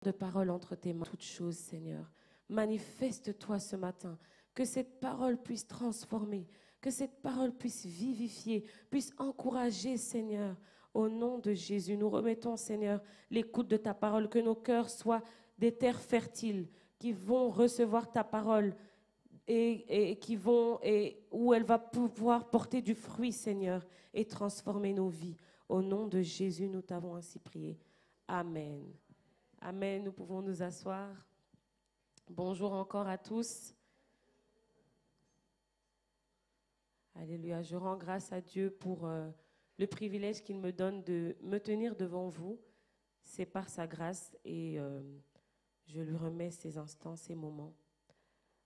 de parole entre tes mains, toutes choses, Seigneur. Manifeste-toi ce matin, que cette parole puisse transformer, que cette parole puisse vivifier, puisse encourager, Seigneur. Au nom de Jésus, nous remettons, Seigneur, l'écoute de ta parole, que nos cœurs soient des terres fertiles qui vont recevoir ta parole et où elle va pouvoir porter du fruit, Seigneur, et transformer nos vies. Au nom de Jésus, nous t'avons ainsi prié. Amen. Amen. Nous pouvons nous asseoir. Bonjour encore à tous. Alléluia. Je rends grâce à Dieu pour le privilège qu'il me donne de me tenir devant vous. C'est par sa grâce et je lui remets ces instants, ces moments.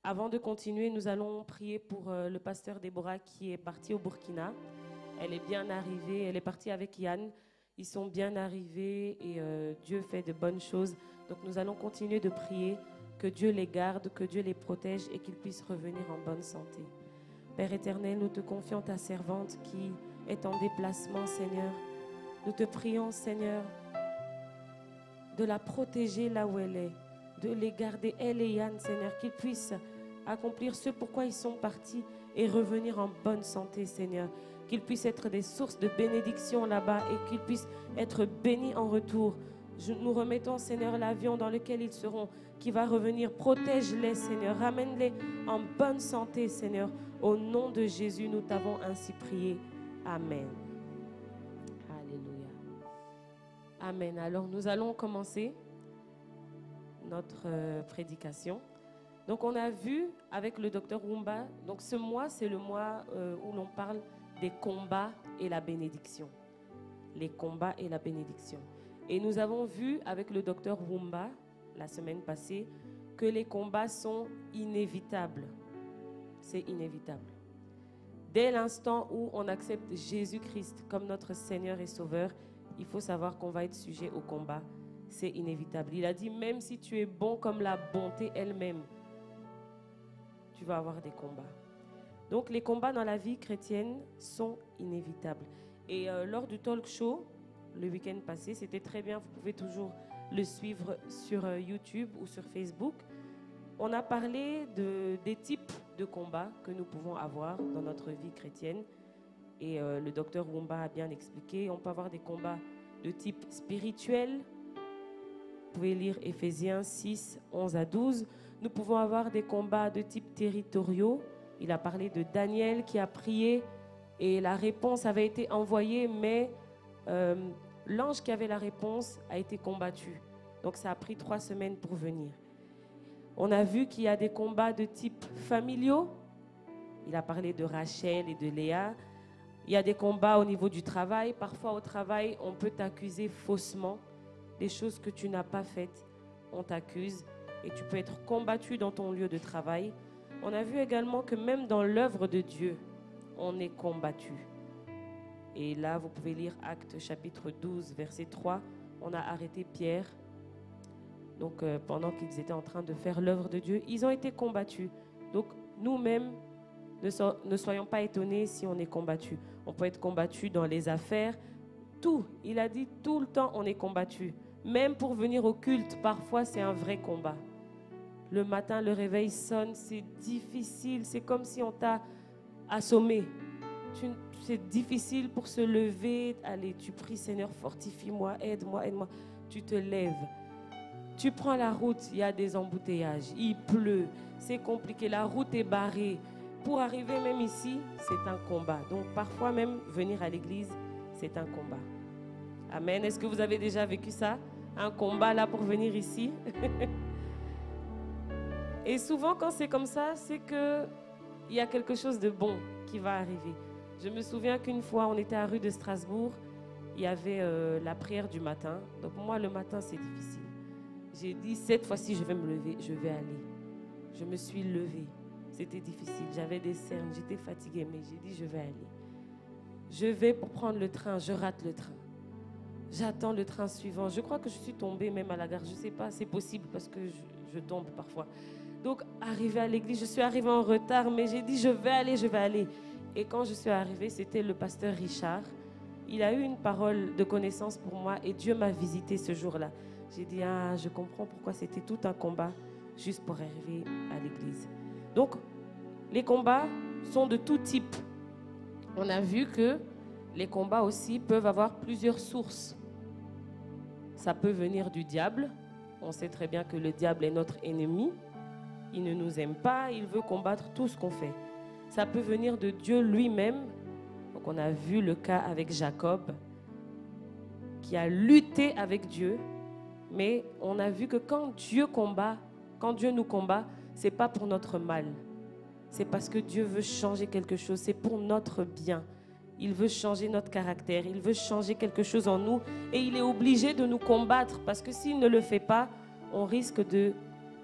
Avant de continuer, nous allons prier pour le pasteur Déborah qui est parti au Burkina. Elle est bien arrivée, elle est partie avec Yann. Ils sont bien arrivés et Dieu fait de bonnes choses. Donc nous allons continuer de prier que Dieu les garde, que Dieu les protège et qu'ils puissent revenir en bonne santé. Père éternel, nous te confions ta servante qui est en déplacement, Seigneur. Nous te prions, Seigneur, de la protéger là où elle est, de les garder, elle et Yann, Seigneur, qu'ils puissent accomplir ce pourquoi ils sont partis et revenir en bonne santé, Seigneur. Qu'ils puissent être des sources de bénédiction là-bas et qu'ils puissent être bénis en retour. Nous remettons, Seigneur, l'avion dans lequel ils seront, qui va revenir. Protège-les, Seigneur. Ramène-les en bonne santé, Seigneur. Au nom de Jésus, nous t'avons ainsi prié. Amen. Alléluia. Amen. Alors, nous allons commencer notre prédication. Donc, on a vu avec le docteur Wumba, donc ce mois, c'est le mois où l'on parle des combats et la bénédiction. Les combats et la bénédiction. Et nous avons vu avec le docteur Wumba, la semaine passée, que les combats sont inévitables. C'est inévitable. Dès l'instant où on accepte Jésus-Christ comme notre Seigneur et Sauveur, il faut savoir qu'on va être sujet au combat. C'est inévitable. Il a dit, même si tu es bon comme la bonté elle-même, tu vas avoir des combats. Donc les combats dans la vie chrétienne sont inévitables. Et lors du talk show, le week-end passé, c'était très bien, vous pouvez toujours le suivre sur YouTube ou sur Facebook. On a parlé des types de combats que nous pouvons avoir dans notre vie chrétienne. Et le docteur Wumba a bien expliqué, on peut avoir des combats de type spirituel. Vous pouvez lire Éphésiens 6, 11 à 12. Nous pouvons avoir des combats de type territoriaux. Il a parlé de Daniel qui a prié et la réponse avait été envoyée, mais l'ange qui avait la réponse a été combattu. Donc ça a pris 3 semaines pour venir. On a vu qu'il y a des combats de type familiaux. Il a parlé de Rachel et de Léa. Il y a des combats au niveau du travail. Parfois au travail, on peut t'accuser faussement des choses que tu n'as pas faites. On t'accuse et tu peux être combattu dans ton lieu de travail. On a vu également que même dans l'œuvre de Dieu, on est combattu. Et là, vous pouvez lire Actes chapitre 12, verset 3. On a arrêté Pierre. Donc, pendant qu'ils étaient en train de faire l'œuvre de Dieu, ils ont été combattus. Donc, nous-mêmes, ne soyons pas étonnés si on est combattu. On peut être combattu dans les affaires. Tout, il a dit, tout le temps, on est combattu. Même pour venir au culte, parfois, c'est un vrai combat. Le matin, le réveil sonne, c'est difficile. C'est comme si on t'a assommé. C'est difficile pour se lever. Allez, tu pries, Seigneur, fortifie-moi, aide-moi, aide-moi. Tu te lèves. Tu prends la route, il y a des embouteillages. Il pleut, c'est compliqué. La route est barrée. Pour arriver même ici, c'est un combat. Donc, parfois même, venir à l'église, c'est un combat. Amen. Est-ce que vous avez déjà vécu ça? Un combat là pour venir ici? Et souvent, quand c'est comme ça, c'est qu'il y a quelque chose de bon qui va arriver. Je me souviens qu'une fois, on était à rue de Strasbourg. Il y avait la prière du matin. Donc moi, le matin, c'est difficile. J'ai dit, cette fois-ci, je vais me lever, je vais aller. Je me suis levée. C'était difficile. J'avais des cernes, j'étais fatiguée, mais j'ai dit, je vais aller. Je vais pour prendre le train, je rate le train. J'attends le train suivant. Je crois que je suis tombée même à la gare. Je ne sais pas, c'est possible parce que je tombe parfois. Donc, arrivée à l'église, je suis arrivée en retard, mais j'ai dit, je vais aller, je vais aller. Et quand je suis arrivée, c'était le pasteur Richard. Il a eu une parole de connaissance pour moi et Dieu m'a visité ce jour-là. J'ai dit, ah, je comprends pourquoi c'était tout un combat juste pour arriver à l'église. Donc, les combats sont de tout type. On a vu que les combats aussi peuvent avoir plusieurs sources. Ça peut venir du diable. On sait très bien que le diable est notre ennemi. Il ne nous aime pas, il veut combattre tout ce qu'on fait. Ça peut venir de Dieu lui-même. Donc on a vu le cas avec Jacob, qui a lutté avec Dieu. Mais on a vu que quand Dieu nous combat, ce n'est pas pour notre mal. C'est parce que Dieu veut changer quelque chose. C'est pour notre bien. Il veut changer notre caractère. Il veut changer quelque chose en nous. Et il est obligé de nous combattre. Parce que s'il ne le fait pas, on risque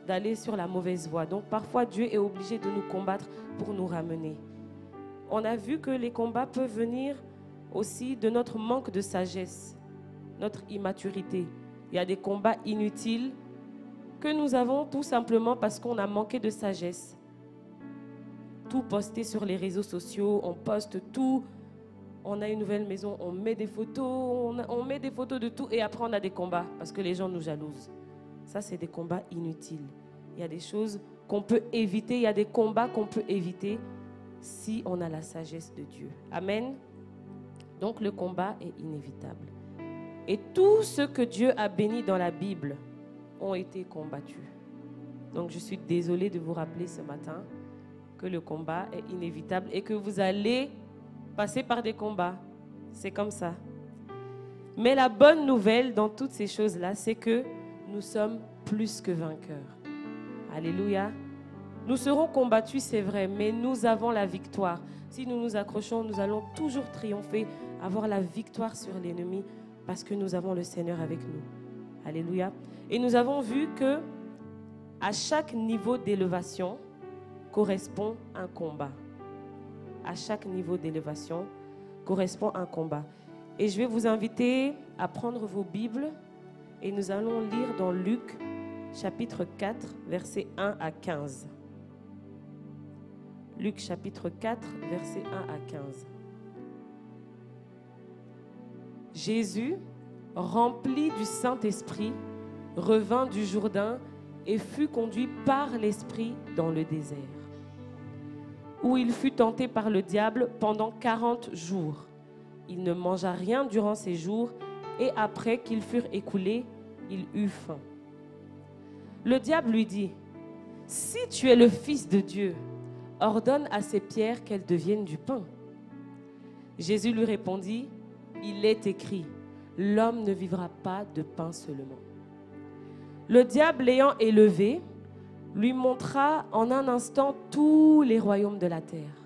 d'aller sur la mauvaise voie. Donc parfois, Dieu est obligé de nous combattre pour nous ramener. On a vu que les combats peuvent venir aussi de notre manque de sagesse, notre immaturité. Il y a des combats inutiles que nous avons tout simplement parce qu'on a manqué de sagesse. Tout posté sur les réseaux sociaux, on poste tout. On a une nouvelle maison, on met des photos, on met des photos de tout et après on a des combats parce que les gens nous jalousent. Ça, c'est des combats inutiles. Il y a des choses qu'on peut éviter, il y a des combats qu'on peut éviter si on a la sagesse de Dieu. Amen. Donc le combat est inévitable. Et tous ceux que Dieu a bénis dans la Bible ont été combattus. Donc je suis désolée de vous rappeler ce matin que le combat est inévitable et que vous allez passer par des combats. C'est comme ça. Mais la bonne nouvelle dans toutes ces choses-là, c'est que nous sommes plus que vainqueurs. Alléluia. Nous serons combattus, c'est vrai, mais nous avons la victoire. Si nous nous accrochons, nous allons toujours triompher, avoir la victoire sur l'ennemi parce que nous avons le Seigneur avec nous. Alléluia. Et nous avons vu que à chaque niveau d'élévation correspond un combat. À chaque niveau d'élévation correspond un combat. Et je vais vous inviter à prendre vos Bibles et nous allons lire dans Luc, chapitre 4, versets 1 à 15. Luc, chapitre 4, versets 1 à 15. Jésus, rempli du Saint-Esprit, revint du Jourdain et fut conduit par l'Esprit dans le désert, où il fut tenté par le diable pendant 40 jours. Il ne mangea rien durant ces jours, et après qu'ils furent écoulés, il eut faim. Le diable lui dit, « Si tu es le Fils de Dieu, ordonne à ces pierres qu'elles deviennent du pain. » Jésus lui répondit, « Il est écrit, l'homme ne vivra pas de pain seulement. » Le diable l'ayant élevé, lui montra en un instant tous les royaumes de la terre.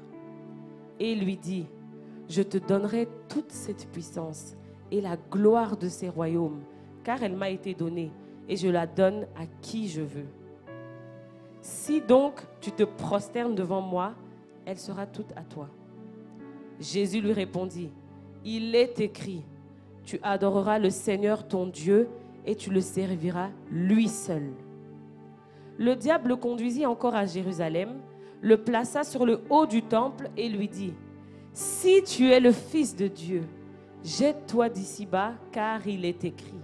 Et lui dit, « Je te donnerai toute cette puissance et la gloire de ces royaumes, car elle m'a été donnée, et je la donne à qui je veux. Si donc tu te prosternes devant moi, elle sera toute à toi. » Jésus lui répondit, « Il est écrit, tu adoreras le Seigneur ton Dieu et tu le serviras lui seul. » Le diable le conduisit encore à Jérusalem, le plaça sur le haut du temple et lui dit, « Si tu es le Fils de Dieu, jette-toi d'ici bas, car il est écrit.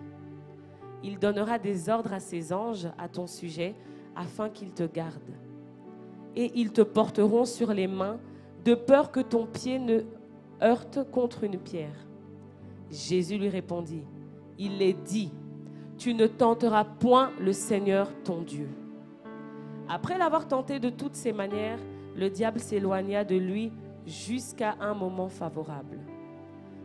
Il donnera des ordres à ses anges à ton sujet, afin qu'ils te gardent. Et ils te porteront sur les mains, de peur que ton pied ne heurte contre une pierre. » Jésus lui répondit, « Il est dit, tu ne tenteras point le Seigneur ton Dieu. » Après l'avoir tenté de toutes ces manières, le diable s'éloigna de lui jusqu'à un moment favorable.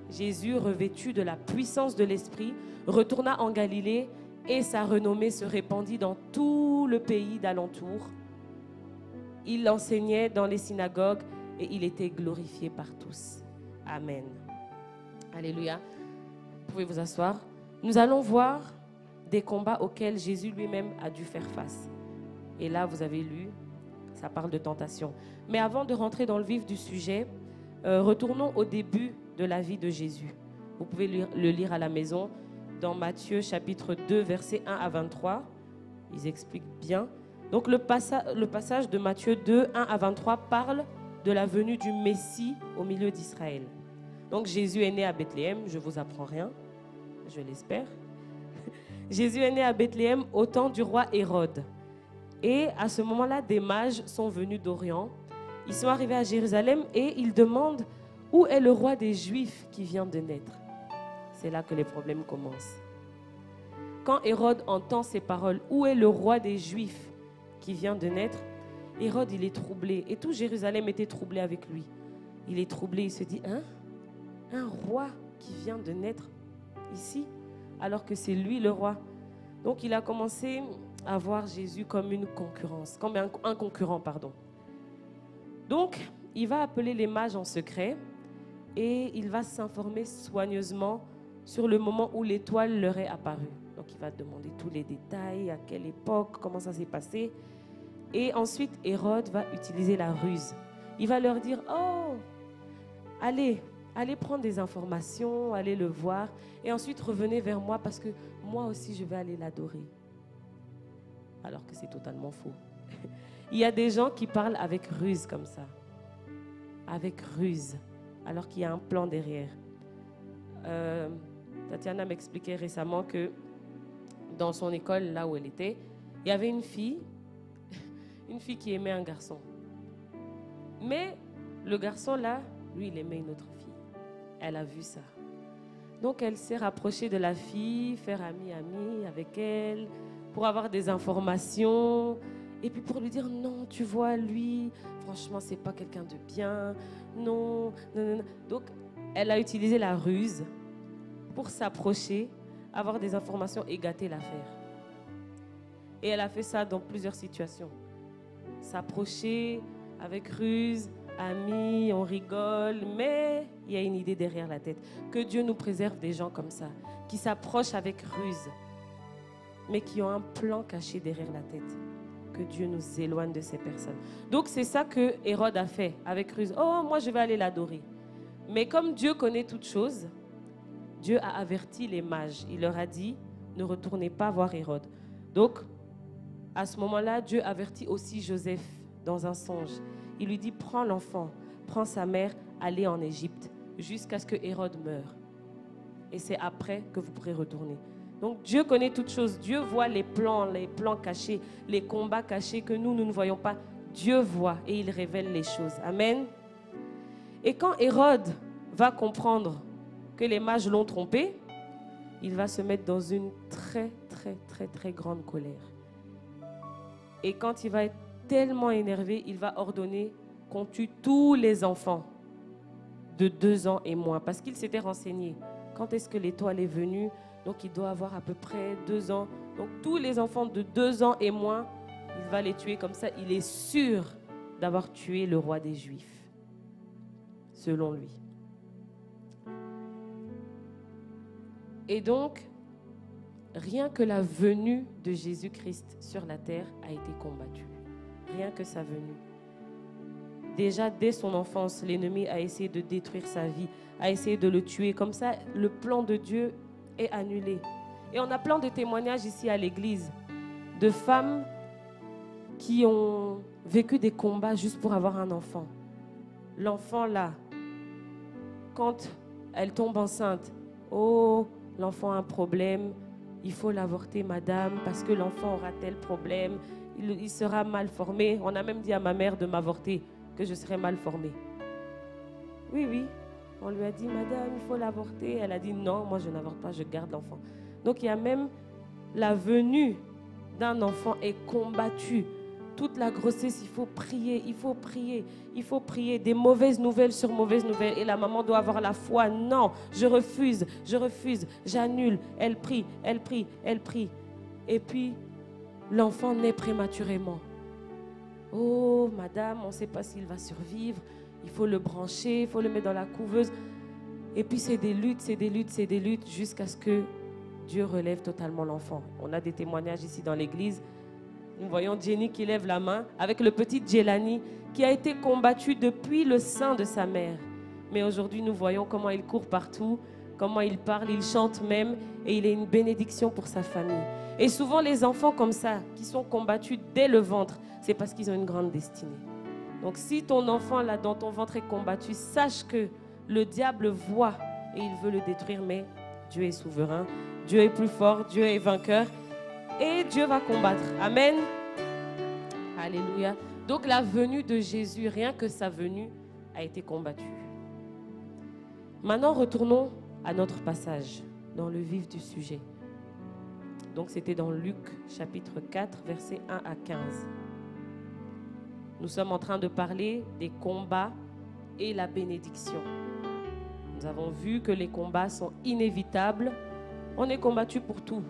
Jésus, revêtu de la puissance de l'Esprit, retourna en Galilée et sa renommée se répandit dans tout le pays d'alentour. Il enseignait dans les synagogues et il était glorifié par tous. Amen. Alléluia. Vous pouvez vous asseoir. Nous allons voir des combats auxquels Jésus lui-même a dû faire face. Et là, vous avez lu, ça parle de tentation. Mais avant de rentrer dans le vif du sujet, retournons au début de la vie de Jésus. Vous pouvez le lire à la maison dans Matthieu chapitre 2, versets 1 à 23. Ils expliquent bien. Donc le passage de Matthieu 2, 1 à 23 parle de la venue du Messie au milieu d'Israël. Donc Jésus est né à Bethléem, je ne vous apprends rien, je l'espère. Jésus est né à Bethléem au temps du roi Hérode. Et à ce moment-là, des mages sont venus d'Orient. Ils sont arrivés à Jérusalem et ils demandent où est le roi des Juifs qui vient de naître. C'est là que les problèmes commencent. Quand Hérode entend ces paroles, où est le roi des Juifs qui vient de naître, Hérode, il est troublé. Et tout Jérusalem était troublé avec lui. Il est troublé, il se dit, hein? Un roi qui vient de naître ici, alors que c'est lui le roi. Donc il a commencé à voir Jésus comme une concurrence, comme un concurrent, pardon. Donc il va appeler les mages en secret et il va s'informer soigneusement sur le moment où l'étoile leur est apparue. Donc il va demander tous les détails, à quelle époque, comment ça s'est passé. Et ensuite Hérode va utiliser la ruse. Il va leur dire, oh, allez prendre des informations, allez le voir et ensuite revenez vers moi parce que moi aussi je vais aller l'adorer. Alors que c'est totalement faux. Il y a des gens qui parlent avec ruse comme ça. Avec ruse, alors qu'il y a un plan derrière. Tatiana m'expliquait récemment que dans son école, là où elle était, il y avait une fille qui aimait un garçon. Mais le garçon là, lui, il aimait une autre fille. Elle a vu ça. Donc, elle s'est rapprochée de la fille, faire ami avec elle, pour avoir des informations. Et puis pour lui dire, non, tu vois, lui, franchement, c'est pas quelqu'un de bien. Non. Donc, elle a utilisé la ruse pour s'approcher, avoir des informations et gâter l'affaire. Et elle a fait ça dans plusieurs situations. S'approcher avec ruse, amis, on rigole, mais il y a une idée derrière la tête. Que Dieu nous préserve des gens comme ça, qui s'approchent avec ruse, mais qui ont un plan caché derrière la tête. Que Dieu nous éloigne de ces personnes. Donc c'est ça que Hérode a fait avec ruse. Oh, moi je vais aller l'adorer. Mais comme Dieu connaît toutes choses, Dieu a averti les mages. Il leur a dit, ne retournez pas voir Hérode. Donc, à ce moment-là, Dieu avertit aussi Joseph dans un songe. Il lui dit, prends l'enfant, prends sa mère, allez en Égypte, jusqu'à ce que Hérode meure. Et c'est après que vous pourrez retourner. Donc Dieu connaît toutes choses. Dieu voit les plans cachés, les combats cachés que nous ne voyons pas. Dieu voit et il révèle les choses. Amen. Et quand Hérode va comprendre que les mages l'ont trompé, il va se mettre dans une très, très, très, très grande colère. Et quand il va être tellement énervé, il va ordonner qu'on tue tous les enfants de 2 ans et moins. Parce qu'il s'était renseigné. Quand est-ce que l'étoile est venue? Donc il doit avoir à peu près 2 ans. Donc tous les enfants de 2 ans et moins, il va les tuer comme ça. Il est sûr d'avoir tué le roi des Juifs, selon lui. Et donc, rien que la venue de Jésus-Christ sur la terre a été combattue. Rien que sa venue. Déjà, dès son enfance, l'ennemi a essayé de détruire sa vie, a essayé de le tuer. Comme ça, le plan de Dieu est annulé. Et on a plein de témoignages ici à l'église de femmes qui ont vécu des combats juste pour avoir un enfant. L'enfant là, quand elle tombe enceinte, oh, l'enfant a un problème, il faut l'avorter, madame, parce que l'enfant aura tel problème, il sera mal formé. On a même dit à ma mère de m'avorter, que je serais mal formée. Oui, on lui a dit, madame, il faut l'avorter. Elle a dit, non, moi je n'avorte pas, je garde l'enfant. Donc il y a même la venue d'un enfant est combattue. Toute la grossesse, il faut prier, il faut prier, il faut prier. Des mauvaises nouvelles sur mauvaises nouvelles. Et la maman doit avoir la foi. Non, je refuse, j'annule. Elle prie. Et puis, l'enfant naît prématurément. Oh, madame, on ne sait pas s'il va survivre. Il faut le brancher, il faut le mettre dans la couveuse. Et puis, c'est des luttes, jusqu'à ce que Dieu relève totalement l'enfant. On a des témoignages ici dans l'église. Nous voyons Jenny qui lève la main avec le petit Jelani qui a été combattu depuis le sein de sa mère. Mais aujourd'hui, nous voyons comment il court partout, comment il parle, il chante même et il est une bénédiction pour sa famille. Et souvent, les enfants comme ça, qui sont combattus dès le ventre, c'est parce qu'ils ont une grande destinée. Donc, si ton enfant là dans ton ventre est combattu, sache que le diable voit et il veut le détruire, mais Dieu est souverain. Dieu est plus fort, Dieu est vainqueur et Dieu va combattre. Amen. Alléluia. Donc la venue de Jésus, rien que sa venue, a été combattue. Maintenant, retournons à notre passage, dans le vif du sujet. Donc c'était dans Luc chapitre 4, versets 1 à 15. Nous sommes en train de parler des combats et la bénédiction. Nous avons vu que les combats sont inévitables. On est combattu pour tout.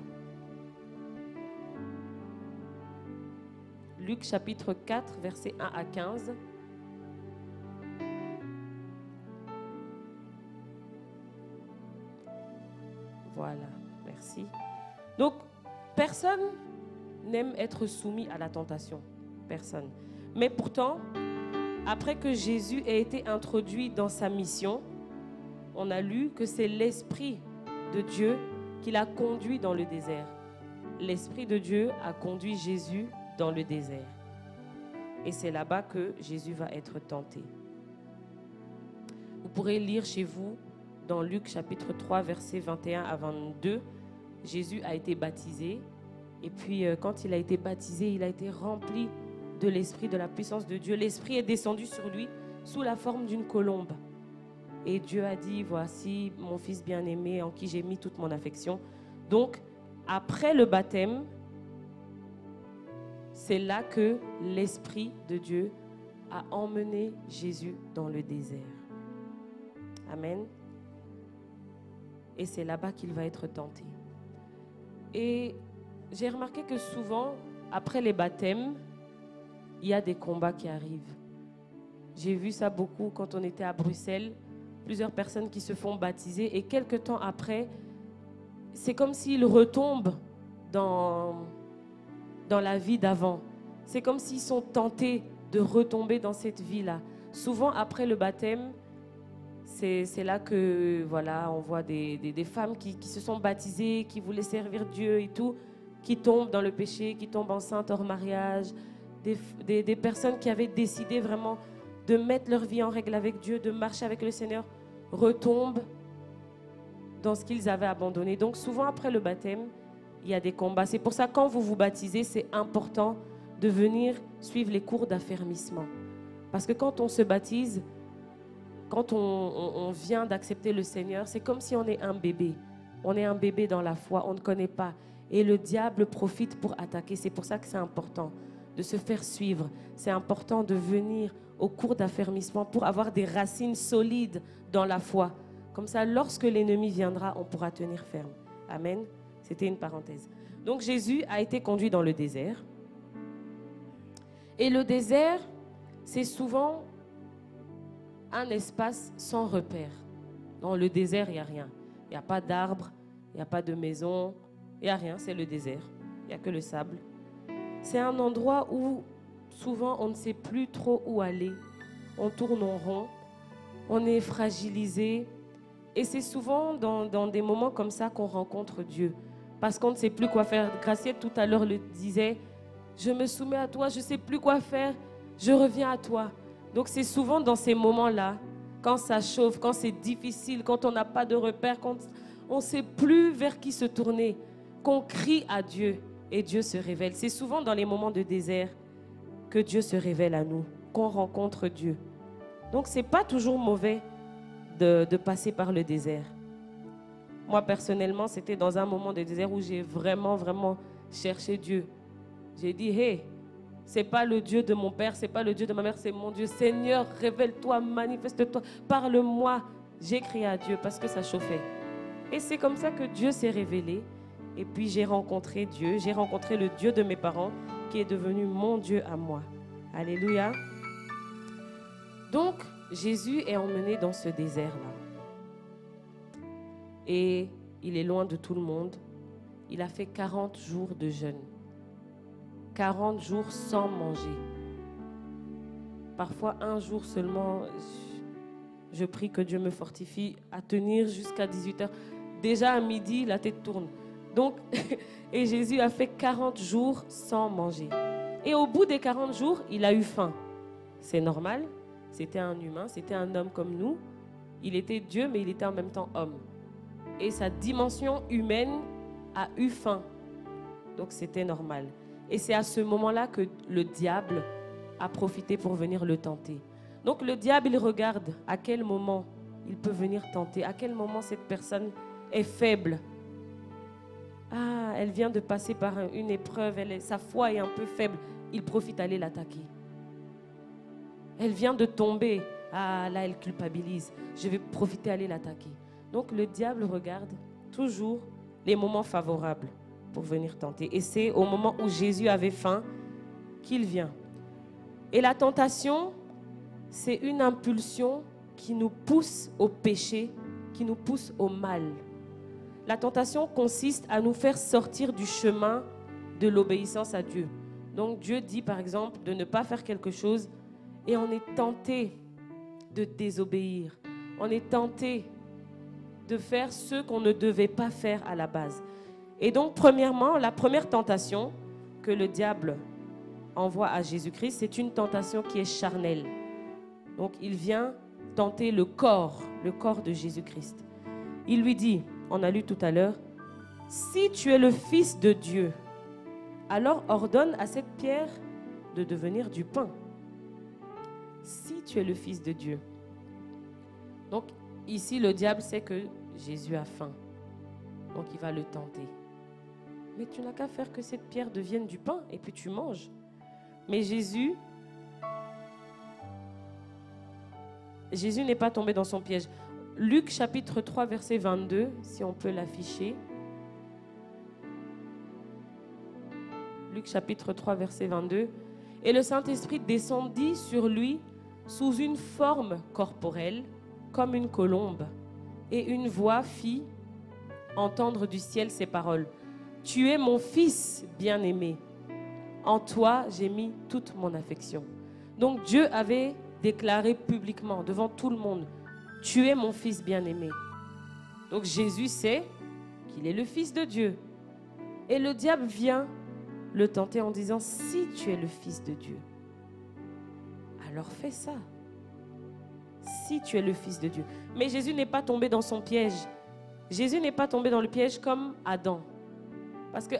Luc chapitre 4, versets 1 à 15. Voilà, merci. Donc, personne n'aime être soumis à la tentation. Personne. Mais pourtant, après que Jésus ait été introduit dans sa mission, on a lu que c'est l'Esprit de Dieu qui l'a conduit dans le désert. L'Esprit de Dieu a conduit Jésus dans le désert. Et c'est là-bas que Jésus va être tenté. Vous pourrez lire chez vous, dans Luc chapitre 3, versets 21 à 22, Jésus a été baptisé. Et puis, quand il a été baptisé, il a été rempli de l'Esprit, de la puissance de Dieu. L'Esprit est descendu sur lui sous la forme d'une colombe. Et Dieu a dit, voici mon fils bien-aimé en qui j'ai mis toute mon affection. Donc, après le baptême, c'est là que l'Esprit de Dieu a emmené Jésus dans le désert. Amen. Et c'est là-bas qu'il va être tenté. Et j'ai remarqué que souvent, après les baptêmes, il y a des combats qui arrivent. J'ai vu ça beaucoup quand on était à Bruxelles. Plusieurs personnes qui se font baptiser et quelques temps après, c'est comme s'ils retombent dans la vie d'avant. C'est comme s'ils sont tentés de retomber dans cette vie-là. Souvent, après le baptême, c'est là que voilà, on voit des femmes qui se sont baptisées, qui voulaient servir Dieu et tout, qui tombent dans le péché, qui tombent enceintes hors mariage, des personnes qui avaient décidé vraiment de mettre leur vie en règle avec Dieu, de marcher avec le Seigneur, retombent dans ce qu'ils avaient abandonné. Donc souvent après le baptême, il y a des combats. C'est pour ça que quand vous vous baptisez, c'est important de venir suivre les cours d'affermissement. Parce que quand on se baptise, quand on vient d'accepter le Seigneur, c'est comme si on est un bébé. On est un bébé dans la foi, on ne connaît pas. Et le diable profite pour attaquer. C'est pour ça que c'est important de se faire suivre. C'est important de venir au cours d'affermissement pour avoir des racines solides dans la foi. Comme ça, lorsque l'ennemi viendra, on pourra tenir ferme. Amen. C'était une parenthèse. Donc Jésus a été conduit dans le désert. Et le désert, c'est souvent un espace sans repère. Dans le désert, il n'y a rien. Il n'y a pas d'arbres, il n'y a pas de maison, il n'y a rien, c'est le désert. Il n'y a que le sable. C'est un endroit où souvent on ne sait plus trop où aller. On tourne en rond, on est fragilisé. Et c'est souvent dans des moments comme ça qu'on rencontre Dieu. Parce qu'on ne sait plus quoi faire. Graciette tout à l'heure le disait, je me soumets à toi, je ne sais plus quoi faire, je reviens à toi. Donc c'est souvent dans ces moments-là, quand ça chauffe, quand c'est difficile, quand on n'a pas de repère, quand on ne sait plus vers qui se tourner, qu'on crie à Dieu et Dieu se révèle. C'est souvent dans les moments de désert que Dieu se révèle à nous, qu'on rencontre Dieu. Donc ce n'est pas toujours mauvais de passer par le désert. Moi personnellement, c'était dans un moment de désert où j'ai vraiment cherché Dieu. J'ai dit, hey, c'est pas le Dieu de mon père, c'est pas le Dieu de ma mère, c'est mon Dieu. Seigneur, révèle-toi, manifeste-toi, parle-moi. J'ai crié à Dieu parce que ça chauffait. Et c'est comme ça que Dieu s'est révélé. Et puis j'ai rencontré Dieu, j'ai rencontré le Dieu de mes parents qui est devenu mon Dieu à moi. Alléluia. Donc, Jésus est emmené dans ce désert-là. Et il est loin de tout le monde. Il a fait 40 jours de jeûne. 40 jours sans manger. Parfois, un jour seulement, je prie que Dieu me fortifie à tenir jusqu'à 18h. Déjà à midi, la tête tourne. Donc, et Jésus a fait 40 jours sans manger. Et au bout des 40 jours, il a eu faim. C'est normal. C'était un humain, c'était un homme comme nous. Il était Dieu, mais il était en même temps homme. Et sa dimension humaine a eu faim. Donc c'était normal. Et c'est à ce moment-là que le diable a profité pour venir le tenter. Donc le diable, il regarde à quel moment il peut venir tenter, à quel moment cette personne est faible. Ah, elle vient de passer par une épreuve, sa foi est un peu faible. Il profite d'aller l'attaquer. Elle vient de tomber. Ah, là, elle culpabilise. Je vais profiter d'aller l'attaquer. Donc le diable regarde toujours les moments favorables pour venir tenter. Et c'est au moment où Jésus avait faim qu'il vient. Et la tentation, c'est une impulsion qui nous pousse au péché, qui nous pousse au mal. La tentation consiste à nous faire sortir du chemin de l'obéissance à Dieu. Donc Dieu dit par exemple de ne pas faire quelque chose et on est tenté de désobéir. On est tenté de faire ce qu'on ne devait pas faire à la base. Et donc premièrement, la première tentation que le diable envoie à Jésus-Christ, c'est une tentation qui est charnelle. Donc il vient tenter le corps de Jésus-Christ. Il lui dit, on a lu tout à l'heure, si tu es le Fils de Dieu, alors ordonne à cette pierre de devenir du pain. Si tu es le Fils de Dieu. Donc ici, le diable sait que Jésus a faim. Donc il va le tenter. Mais tu n'as qu'à faire que cette pierre devienne du pain et puis tu manges. Mais Jésus n'est pas tombé dans son piège. Luc chapitre 3 verset 22, si on peut l'afficher. Luc chapitre 3 verset 22. Et le Saint-Esprit descendit sur lui sous une forme corporelle, comme une colombe. Et une voix fit entendre du ciel ces paroles. Tu es mon Fils bien-aimé. En toi, j'ai mis toute mon affection. Donc Dieu avait déclaré publiquement devant tout le monde, tu es mon Fils bien-aimé. Donc Jésus sait qu'il est le Fils de Dieu. Et le diable vient le tenter en disant, si tu es le Fils de Dieu, alors fais ça. Si tu es le Fils de Dieu. Mais Jésus n'est pas tombé dans son piège. Jésus n'est pas tombé dans le piège comme Adam. Parce que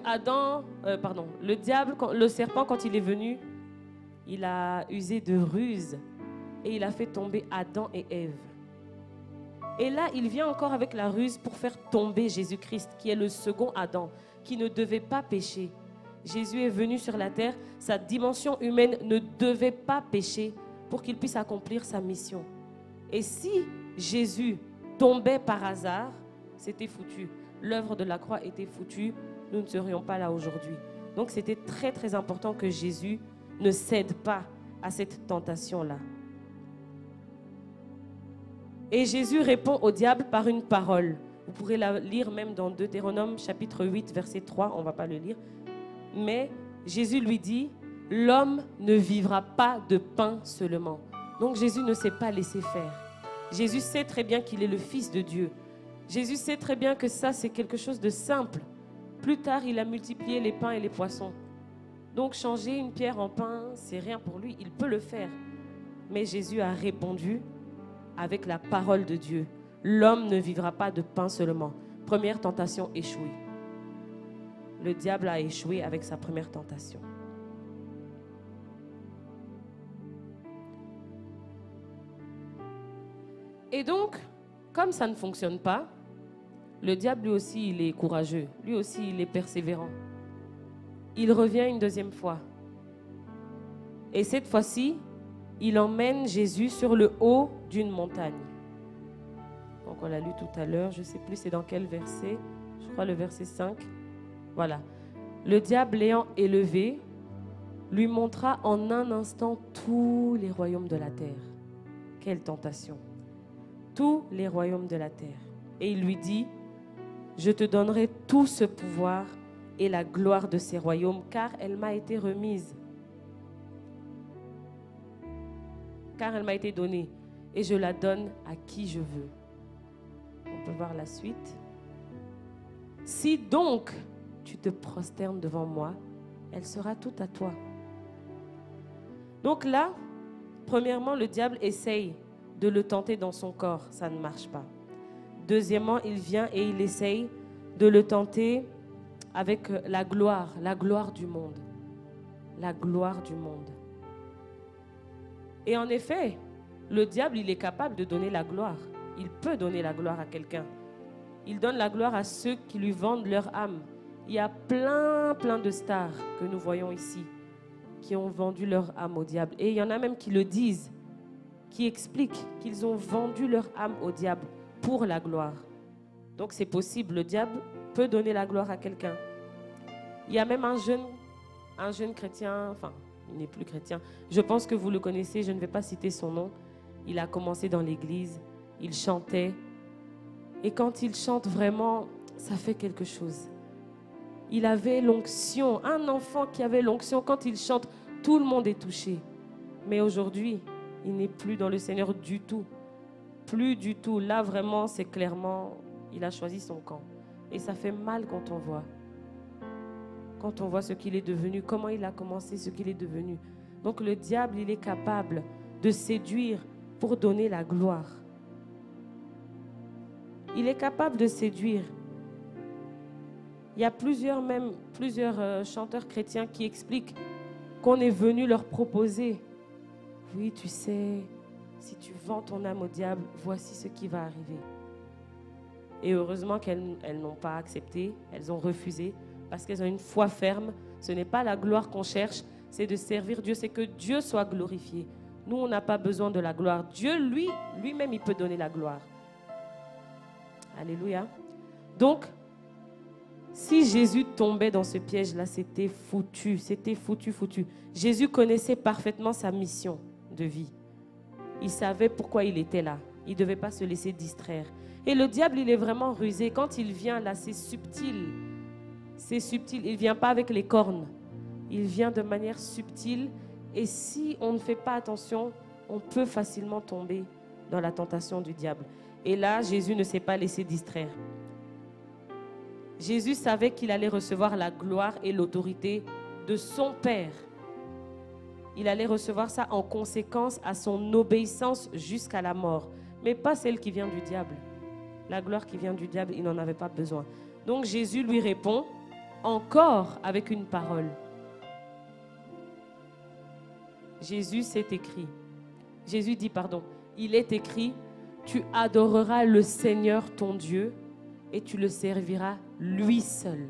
le diable, le serpent, quand il est venu, il a usé de ruse et il a fait tomber Adam et Ève. Et là, il vient encore avec la ruse pour faire tomber Jésus-Christ, qui est le second Adam, qui ne devait pas pécher. Jésus est venu sur la terre, sa dimension humaine ne devait pas pécher pour qu'il puisse accomplir sa mission. Et si Jésus tombait par hasard, c'était foutu. L'œuvre de la croix était foutue, nous ne serions pas là aujourd'hui. Donc c'était très très important que Jésus ne cède pas à cette tentation-là. Et Jésus répond au diable par une parole. Vous pourrez la lire même dans Deutéronome chapitre 8 verset 3, on ne va pas le lire. Mais Jésus lui dit, l'homme ne vivra pas de pain seulement. Donc Jésus ne s'est pas laissé faire. Jésus sait très bien qu'il est le Fils de Dieu. Jésus sait très bien que ça c'est quelque chose de simple. Plus tard, il a multiplié les pains et les poissons. Donc changer une pierre en pain, c'est rien pour lui, il peut le faire. Mais Jésus a répondu avec la parole de Dieu. L'homme ne vivra pas de pain seulement. Première tentation échouée. Le diable a échoué avec sa première tentation. Et donc, comme ça ne fonctionne pas, le diable lui aussi, il est courageux. Lui aussi, il est persévérant. Il revient une deuxième fois. Et cette fois-ci, il emmène Jésus sur le haut d'une montagne. Donc on l'a lu tout à l'heure, je ne sais plus c'est dans quel verset, je crois le verset 5. Voilà. Le diable l'ayant élevé, lui montra en un instant tous les royaumes de la terre. Quelle tentation! Tous les royaumes de la terre. Et il lui dit, je te donnerai tout ce pouvoir et la gloire de ces royaumes, car elle m'a été remise. Car elle m'a été donnée, et je la donne à qui je veux. On peut voir la suite. Si donc tu te prosternes devant moi, elle sera toute à toi. Donc là, premièrement, le diable essaye de le tenter dans son corps, ça ne marche pas. Deuxièmement, il vient et il essaye de le tenter avec la gloire du monde. La gloire du monde. Et en effet, le diable, il est capable de donner la gloire. Il peut donner la gloire à quelqu'un. Il donne la gloire à ceux qui lui vendent leur âme. Il y a plein de stars que nous voyons ici qui ont vendu leur âme au diable. Et il y en a même qui le disent, qui expliquent qu'ils ont vendu leur âme au diable pour la gloire. Donc c'est possible, le diable peut donner la gloire à quelqu'un. Il y a même un jeune chrétien, enfin, il n'est plus chrétien. Je pense que vous le connaissez, je ne vais pas citer son nom. Il a commencé dans l'église, il chantait. Et quand il chante vraiment, ça fait quelque chose. Il avait l'onction, un enfant qui avait l'onction. Quand il chante, tout le monde est touché. Mais aujourd'hui, il n'est plus dans le Seigneur du tout. Plus du tout. Là, vraiment, c'est clairement, il a choisi son camp. Et ça fait mal quand on voit. Quand on voit ce qu'il est devenu, comment il a commencé, ce qu'il est devenu. Donc le diable, il est capable de séduire pour donner la gloire. Il est capable de séduire. Il y a plusieurs chanteurs chrétiens qui expliquent qu'on est venu leur proposer. Oui, tu sais, si tu vends ton âme au diable, voici ce qui va arriver. Et heureusement qu'elles n'ont pas accepté, elles ont refusé, parce qu'elles ont une foi ferme. Ce n'est pas la gloire qu'on cherche, c'est de servir Dieu, c'est que Dieu soit glorifié. Nous, on n'a pas besoin de la gloire. Dieu, lui-même, il peut donner la gloire. Alléluia. Donc, si Jésus tombait dans ce piège-là, c'était foutu, foutu. Jésus connaissait parfaitement sa mission de vie. Il savait pourquoi il était là. Il ne devait pas se laisser distraire. Et le diable, il est vraiment rusé. Quand il vient là, c'est subtil. C'est subtil. Il ne vient pas avec les cornes. Il vient de manière subtile. Et si on ne fait pas attention, on peut facilement tomber dans la tentation du diable. Et là, Jésus ne s'est pas laissé distraire. Jésus savait qu'il allait recevoir la gloire et l'autorité de son Père. Il allait recevoir ça en conséquence à son obéissance jusqu'à la mort. Mais pas celle qui vient du diable. La gloire qui vient du diable, il n'en avait pas besoin. Donc Jésus lui répond encore avec une parole. Jésus s'est écrit. Jésus dit, il est écrit, tu adoreras le Seigneur ton Dieu et tu le serviras lui seul.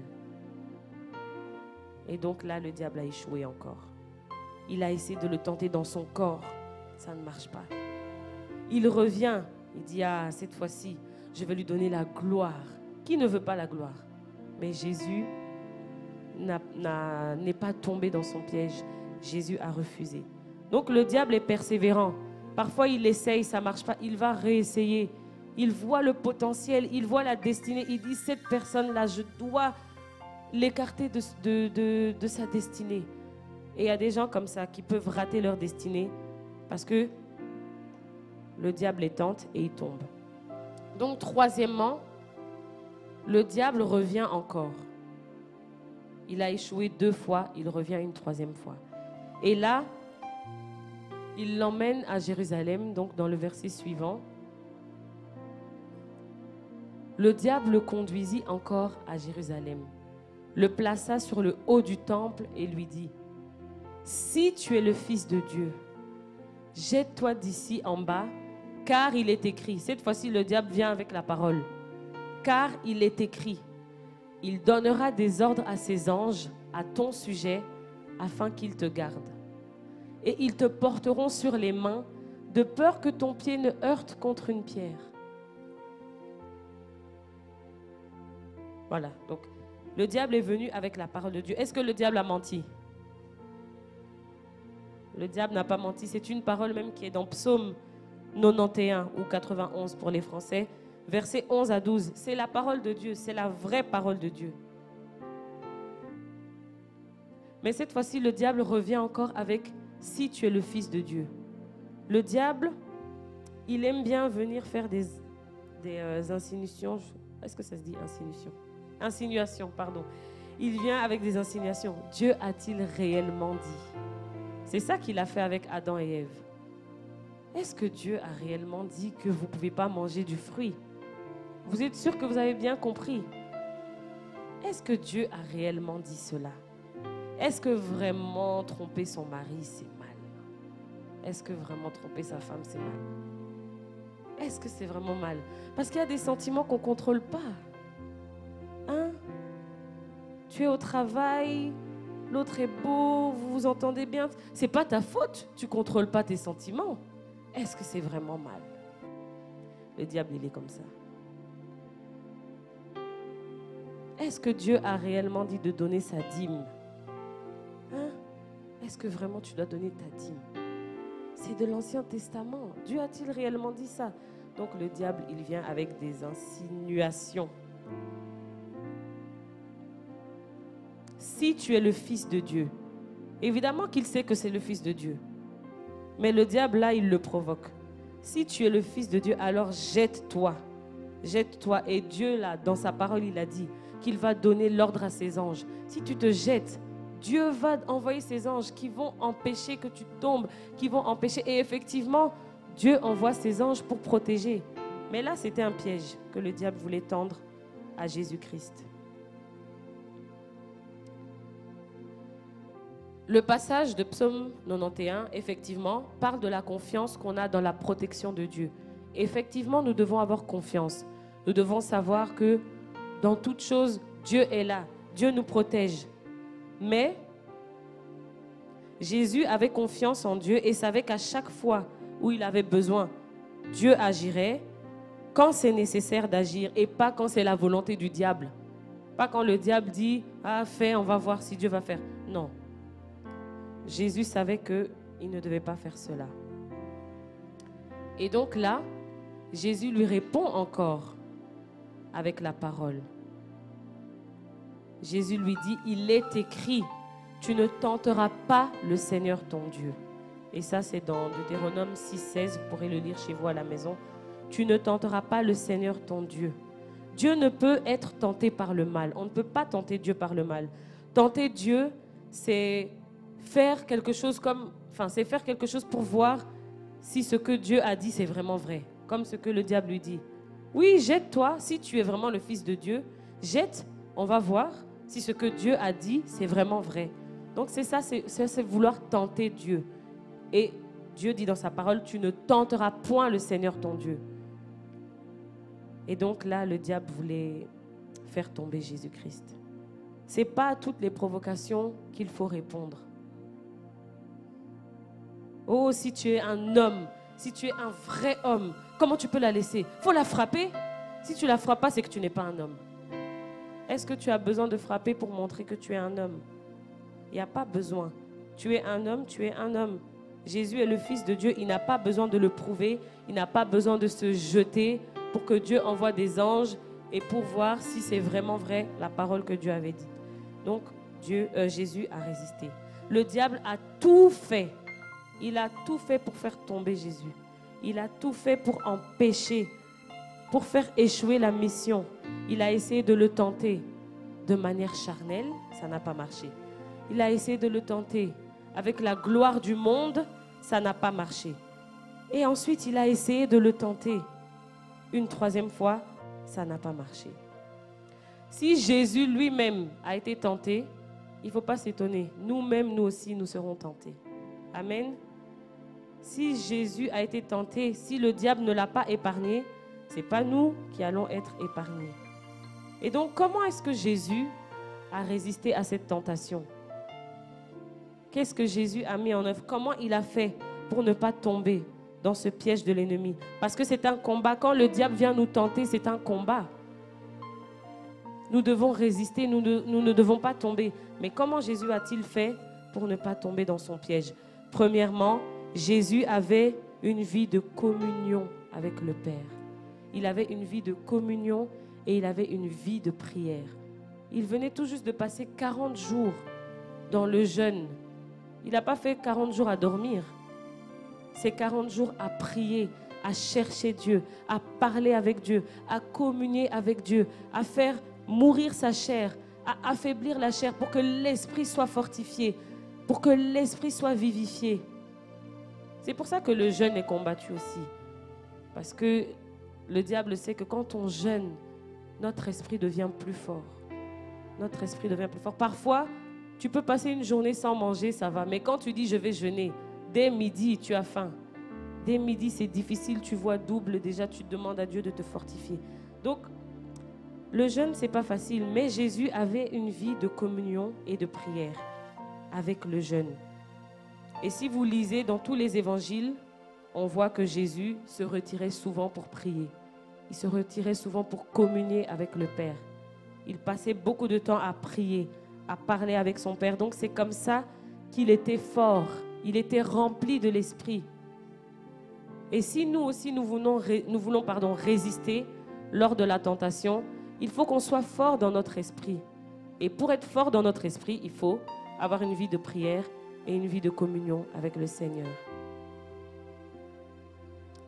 Et donc là, le diable a échoué encore. Il a essayé de le tenter dans son corps. Ça ne marche pas. Il revient. Il dit, cette fois-ci, je vais lui donner la gloire. Qui ne veut pas la gloire? Mais Jésus n'est pas tombé dans son piège. Jésus a refusé. Donc le diable est persévérant. Parfois, il essaye, ça ne marche pas. Il va réessayer. Il voit le potentiel, il voit la destinée. Il dit, cette personne-là, je dois l'écarter de sa destinée. Et il y a des gens comme ça qui peuvent rater leur destinée parce que le diable les tente et ils tombent. Donc, troisièmement, le diable revient encore. Il a échoué 2 fois, il revient une 3e fois. Et là, il l'emmène à Jérusalem, donc dans le verset suivant. Le diable le conduisit encore à Jérusalem, le plaça sur le haut du temple et lui dit, « Si tu es le Fils de Dieu, jette-toi d'ici en bas, car il est écrit. » Cette fois-ci, le diable vient avec la parole. « Car il est écrit, il donnera des ordres à ses anges à ton sujet, afin qu'ils te gardent. Et ils te porteront sur les mains, de peur que ton pied ne heurte contre une pierre. » Voilà, donc le diable est venu avec la parole de Dieu. Est-ce que le diable a menti? Le diable n'a pas menti. C'est une parole même qui est dans Psaume 91 ou 91 pour les Français, versets 11 à 12. C'est la parole de Dieu, c'est la vraie parole de Dieu. Mais cette fois-ci, le diable revient encore avec « si tu es le Fils de Dieu ». Le diable, il aime bien venir faire des insinuations. Est-ce que ça se dit insinuation? Insinuation, pardon. Il vient avec des insinuations. Dieu a-t-il réellement dit? C'est ça qu'il a fait avec Adam et Ève. Est-ce que Dieu a réellement dit que vous ne pouvez pas manger du fruit? Vous êtes sûr que vous avez bien compris? est-ce que Dieu a réellement dit cela? Est-ce que vraiment tromper son mari, c'est mal? Est-ce que vraiment tromper sa femme, c'est mal? Est-ce que c'est vraiment mal? Parce qu'il y a des sentiments qu'on ne contrôle pas. Hein? Tu es au travail, l'autre est beau, vous vous entendez bien. Ce n'est pas ta faute, tu ne contrôles pas tes sentiments. Est-ce que c'est vraiment mal? Le diable, il est comme ça. Est-ce que Dieu a réellement dit de donner sa dîme? Hein? Est-ce que vraiment tu dois donner ta dîme? C'est de l'Ancien Testament. Dieu a-t-il réellement dit ça? Donc le diable, il vient avec des insinuations. Si tu es le Fils de Dieu, évidemment qu'il sait que c'est le Fils de Dieu. Mais le diable, là, il le provoque. Si tu es le Fils de Dieu, alors jette-toi. Jette-toi. Et Dieu, là, dans sa parole, il a dit qu'il va donner l'ordre à ses anges. Si tu te jettes, Dieu va envoyer ses anges qui vont empêcher que tu tombes, qui vont empêcher. Et effectivement, Dieu envoie ses anges pour protéger. Mais là, c'était un piège que le diable voulait tendre à Jésus-Christ. Le passage de Psaume 91, effectivement, parle de la confiance qu'on a dans la protection de Dieu. Effectivement, nous devons avoir confiance. Nous devons savoir que dans toute chose, Dieu est là. Dieu nous protège. Mais Jésus avait confiance en Dieu et savait qu'à chaque fois où il avait besoin, Dieu agirait quand c'est nécessaire d'agir et pas quand c'est la volonté du diable. Pas quand le diable dit « Ah, fais, on va voir si Dieu va faire. » Non. Jésus savait qu'il ne devait pas faire cela. Et donc là, Jésus lui répond encore avec la parole. Jésus lui dit, il est écrit, tu ne tenteras pas le Seigneur ton Dieu. Et ça, c'est dans Deutéronome 6,16, vous pourrez le lire chez vous à la maison. Tu ne tenteras pas le Seigneur ton Dieu. Dieu ne peut être tenté par le mal. On ne peut pas tenter Dieu par le mal. Tenter Dieu, c'est faire quelque chose c'est faire quelque chose pour voir si ce que Dieu a dit, c'est vraiment vrai. Comme ce que le diable lui dit. Oui, jette-toi, si tu es vraiment le Fils de Dieu, jette, on va voir si ce que Dieu a dit, c'est vraiment vrai. Donc c'est ça, c'est vouloir tenter Dieu. Et Dieu dit dans sa parole, tu ne tenteras point le Seigneur ton Dieu. Et donc là, le diable voulait faire tomber Jésus-Christ. Ce n'est pas à toutes les provocations qu'il faut répondre. Oh, si tu es un homme, si tu es un vrai homme, comment tu peux la laisser? Il faut la frapper. Si tu ne la frappes pas, c'est que tu n'es pas un homme. Est-ce que tu as besoin de frapper pour montrer que tu es un homme? Il n'y a pas besoin. Tu es un homme, tu es un homme. Jésus est le Fils de Dieu. Il n'a pas besoin de le prouver. Il n'a pas besoin de se jeter pour que Dieu envoie des anges et pour voir si c'est vraiment vrai la parole que Dieu avait dit. Donc, Jésus a résisté. Le diable a tout fait. Il a tout fait pour faire tomber Jésus. Il a tout fait pour empêcher, pour faire échouer la mission. Il a essayé de le tenter de manière charnelle, ça n'a pas marché. Il a essayé de le tenter avec la gloire du monde, ça n'a pas marché. Et ensuite, il a essayé de le tenter une troisième fois, ça n'a pas marché. Si Jésus lui-même a été tenté, il ne faut pas s'étonner. Nous-mêmes, nous aussi, nous serons tentés. Amen. Si Jésus a été tenté, si le diable ne l'a pas épargné, ce n'est pas nous qui allons être épargnés. Et donc, comment est-ce que Jésus a résisté à cette tentation? Qu'est-ce que Jésus a mis en œuvre? Comment il a fait pour ne pas tomber dans ce piège de l'ennemi? Parce que c'est un combat. Quand le diable vient nous tenter, c'est un combat. Nous devons résister, nous ne devons pas tomber. Mais comment Jésus a-t-il fait pour ne pas tomber dans son piège? Premièrement, Jésus avait une vie de communion avec le Père. Il avait une vie de communion et il avait une vie de prière. Il venait tout juste de passer 40 jours dans le jeûne. Il n'a pas fait 40 jours à dormir. C'est 40 jours à prier, à chercher Dieu, à parler avec Dieu, à communier avec Dieu, à faire mourir sa chair, à affaiblir la chair pour que l'esprit soit fortifié, pour que l'esprit soit vivifié. C'est pour ça que le jeûne est combattu aussi. Parce que le diable sait que quand on jeûne, notre esprit devient plus fort. notre esprit devient plus fort. Parfois, tu peux passer une journée sans manger, ça va. Mais quand tu dis je vais jeûner, dès midi, tu as faim. Dès midi, c'est difficile, tu vois double. Déjà, tu demandes à Dieu de te fortifier. Donc, le jeûne, ce n'est pas facile. Mais Jésus avait une vie de communion et de prière avec le jeûne. Et si vous lisez dans tous les évangiles, on voit que Jésus se retirait souvent pour prier. Il se retirait souvent pour communier avec le Père. Il passait beaucoup de temps à prier, à parler avec son Père. Donc c'est comme ça qu'il était fort. Il était rempli de l'Esprit. Et si nous aussi nous voulons résister lors de la tentation, il faut qu'on soit fort dans notre esprit. Et pour être fort dans notre esprit, il faut avoir une vie de prière et une vie de communion avec le Seigneur.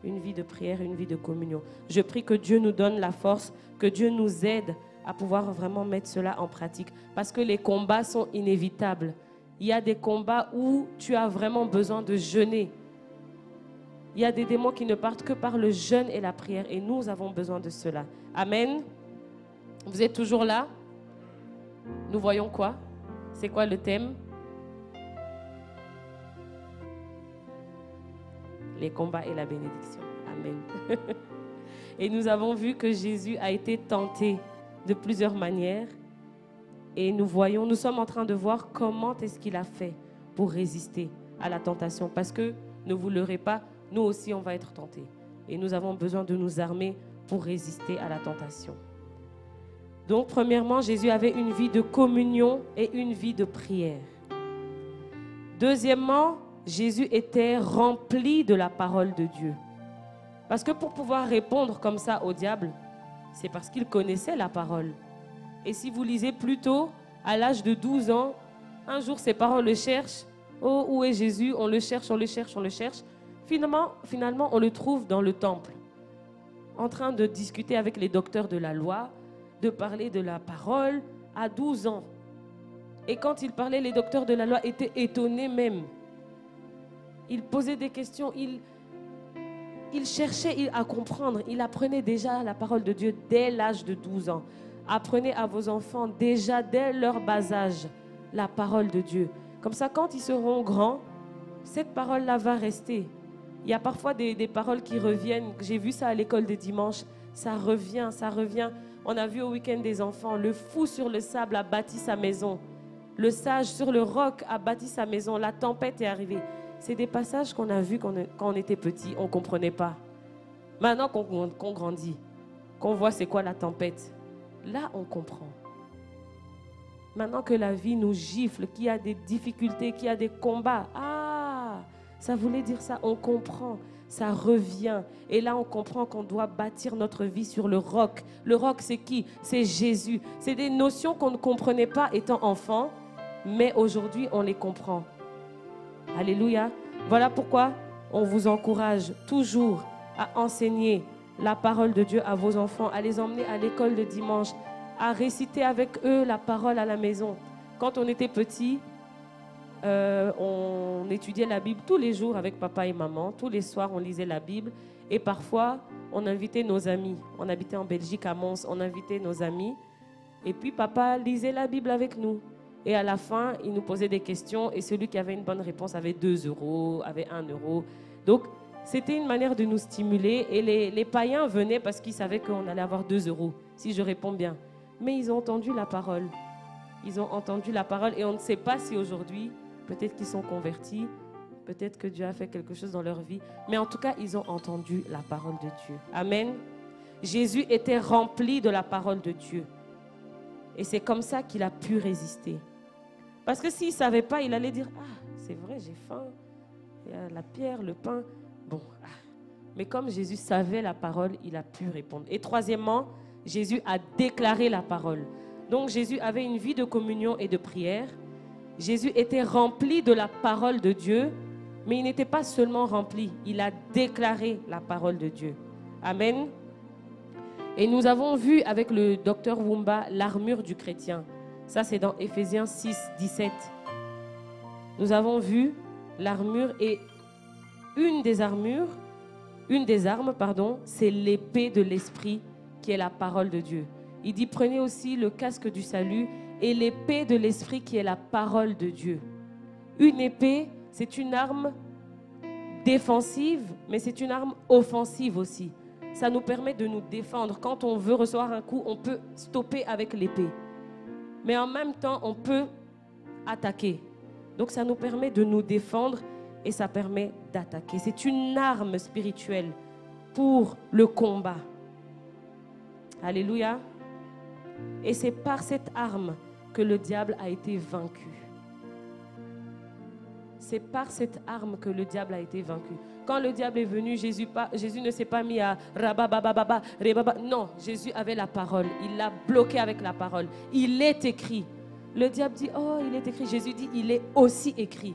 Une vie de prière et une vie de communion. Je prie que Dieu nous donne la force, que Dieu nous aide à pouvoir vraiment mettre cela en pratique. Parce que les combats sont inévitables. Il y a des combats où tu as vraiment besoin de jeûner. Il y a des démons qui ne partent que par le jeûne et la prière. Et nous avons besoin de cela. Amen. Vous êtes toujours là? Nous voyons quoi? C'est quoi le thème? Les combats et la bénédiction. Amen. Et nous avons vu que Jésus a été tenté de plusieurs manières. Et nous sommes en train de voir comment est-ce qu'il a fait pour résister à la tentation. Parce que, ne vous leurrez pas, nous aussi on va être tentés. Et nous avons besoin de nous armer pour résister à la tentation. Donc, premièrement, Jésus avait une vie de communion et une vie de prière. Deuxièmement, Jésus était rempli de la parole de Dieu. Parce que pour pouvoir répondre comme ça au diable, c'est parce qu'il connaissait la parole. Et si vous lisez plus tôt, à l'âge de 12 ans, un jour ses parents le cherchent. Oh, où est Jésus? On le cherche, on le cherche, on le cherche. Finalement, on le trouve dans le temple, en train de discuter avec les docteurs de la loi, de parler de la parole à 12 ans. Et quand il parlait, les docteurs de la loi étaient étonnés même. Il posait des questions, il cherchait à comprendre. Il apprenait déjà la parole de Dieu dès l'âge de 12 ans. Apprenez à vos enfants déjà dès leur bas âge la parole de Dieu. Comme ça, quand ils seront grands, cette parole-là va rester. Il y a parfois des paroles qui reviennent. J'ai vu ça à l'école de dimanche. Ça revient, ça revient. On a vu au week-end des enfants. Le fou sur le sable a bâti sa maison. Le sage sur le roc a bâti sa maison. La tempête est arrivée. C'est des passages qu'on a vus quand on était petit. On ne comprenait pas. Maintenant qu'on grandit, qu'on voit c'est quoi la tempête, là on comprend. Maintenant que la vie nous gifle, qu'il y a des difficultés, qu'il y a des combats, ça voulait dire ça, on comprend, ça revient. Et là, on comprend qu'on doit bâtir notre vie sur le roc. Le roc, c'est qui? C'est Jésus. C'est des notions qu'on ne comprenait pas étant enfant, mais aujourd'hui, on les comprend. Alléluia. Voilà pourquoi on vous encourage toujours à enseigner la parole de Dieu à vos enfants, à les emmener à l'école de dimanche, à réciter avec eux la parole à la maison. Quand on était petit, on étudiait la Bible tous les jours avec papa et maman. Tous les soirs, on lisait la Bible. Et parfois, on invitait nos amis. On habitait en Belgique, à Mons. On invitait nos amis. Et puis, papa lisait la Bible avec nous. Et à la fin, il nous posait des questions. Et celui qui avait une bonne réponse avait 2 €, avait 1 €. Donc, c'était une manière de nous stimuler. Et les païens venaient parce qu'ils savaient qu'on allait avoir 2 € si je réponds bien. Mais ils ont entendu la parole. Ils ont entendu la parole. Et on ne sait pas si aujourd'hui, peut-être qu'ils sont convertis, peut-être que Dieu a fait quelque chose dans leur vie. Mais en tout cas, ils ont entendu la parole de Dieu. Amen. Jésus était rempli de la parole de Dieu. Et c'est comme ça qu'il a pu résister. Parce que s'il ne savait pas, il allait dire « Ah, c'est vrai, j'ai faim. Il y a la pierre, le pain. » Bon. Mais comme Jésus savait la parole, il a pu répondre. Et troisièmement, Jésus a déclaré la parole. Donc Jésus avait une vie de communion et de prière. Jésus était rempli de la parole de Dieu, mais il n'était pas seulement rempli, il a déclaré la parole de Dieu. Amen. Et nous avons vu avec le docteur Wumba l'armure du chrétien. Ça, c'est dans Éphésiens 6, 17. Nous avons vu l'armure et une des armes, c'est l'épée de l'esprit qui est la parole de Dieu. Il dit, prenez aussi le casque du salut et l'épée de l'esprit qui est la parole de Dieu. Une épée, c'est une arme défensive, mais c'est une arme offensive aussi. Ça nous permet de nous défendre. Quand on veut recevoir un coup, on peut stopper avec l'épée. Mais en même temps, on peut attaquer. Donc ça nous permet de nous défendre et ça permet d'attaquer. C'est une arme spirituelle pour le combat. Alléluia. Et c'est par cette arme que le diable a été vaincu. C'est par cette arme que le diable a été vaincu. Quand le diable est venu, Jésus ne s'est pas mis à rababababa, rebaba. Non, Jésus avait la parole. Il l'a bloqué avec la parole. Il est écrit. Le diable dit, oh, il est écrit. Jésus dit, il est aussi écrit.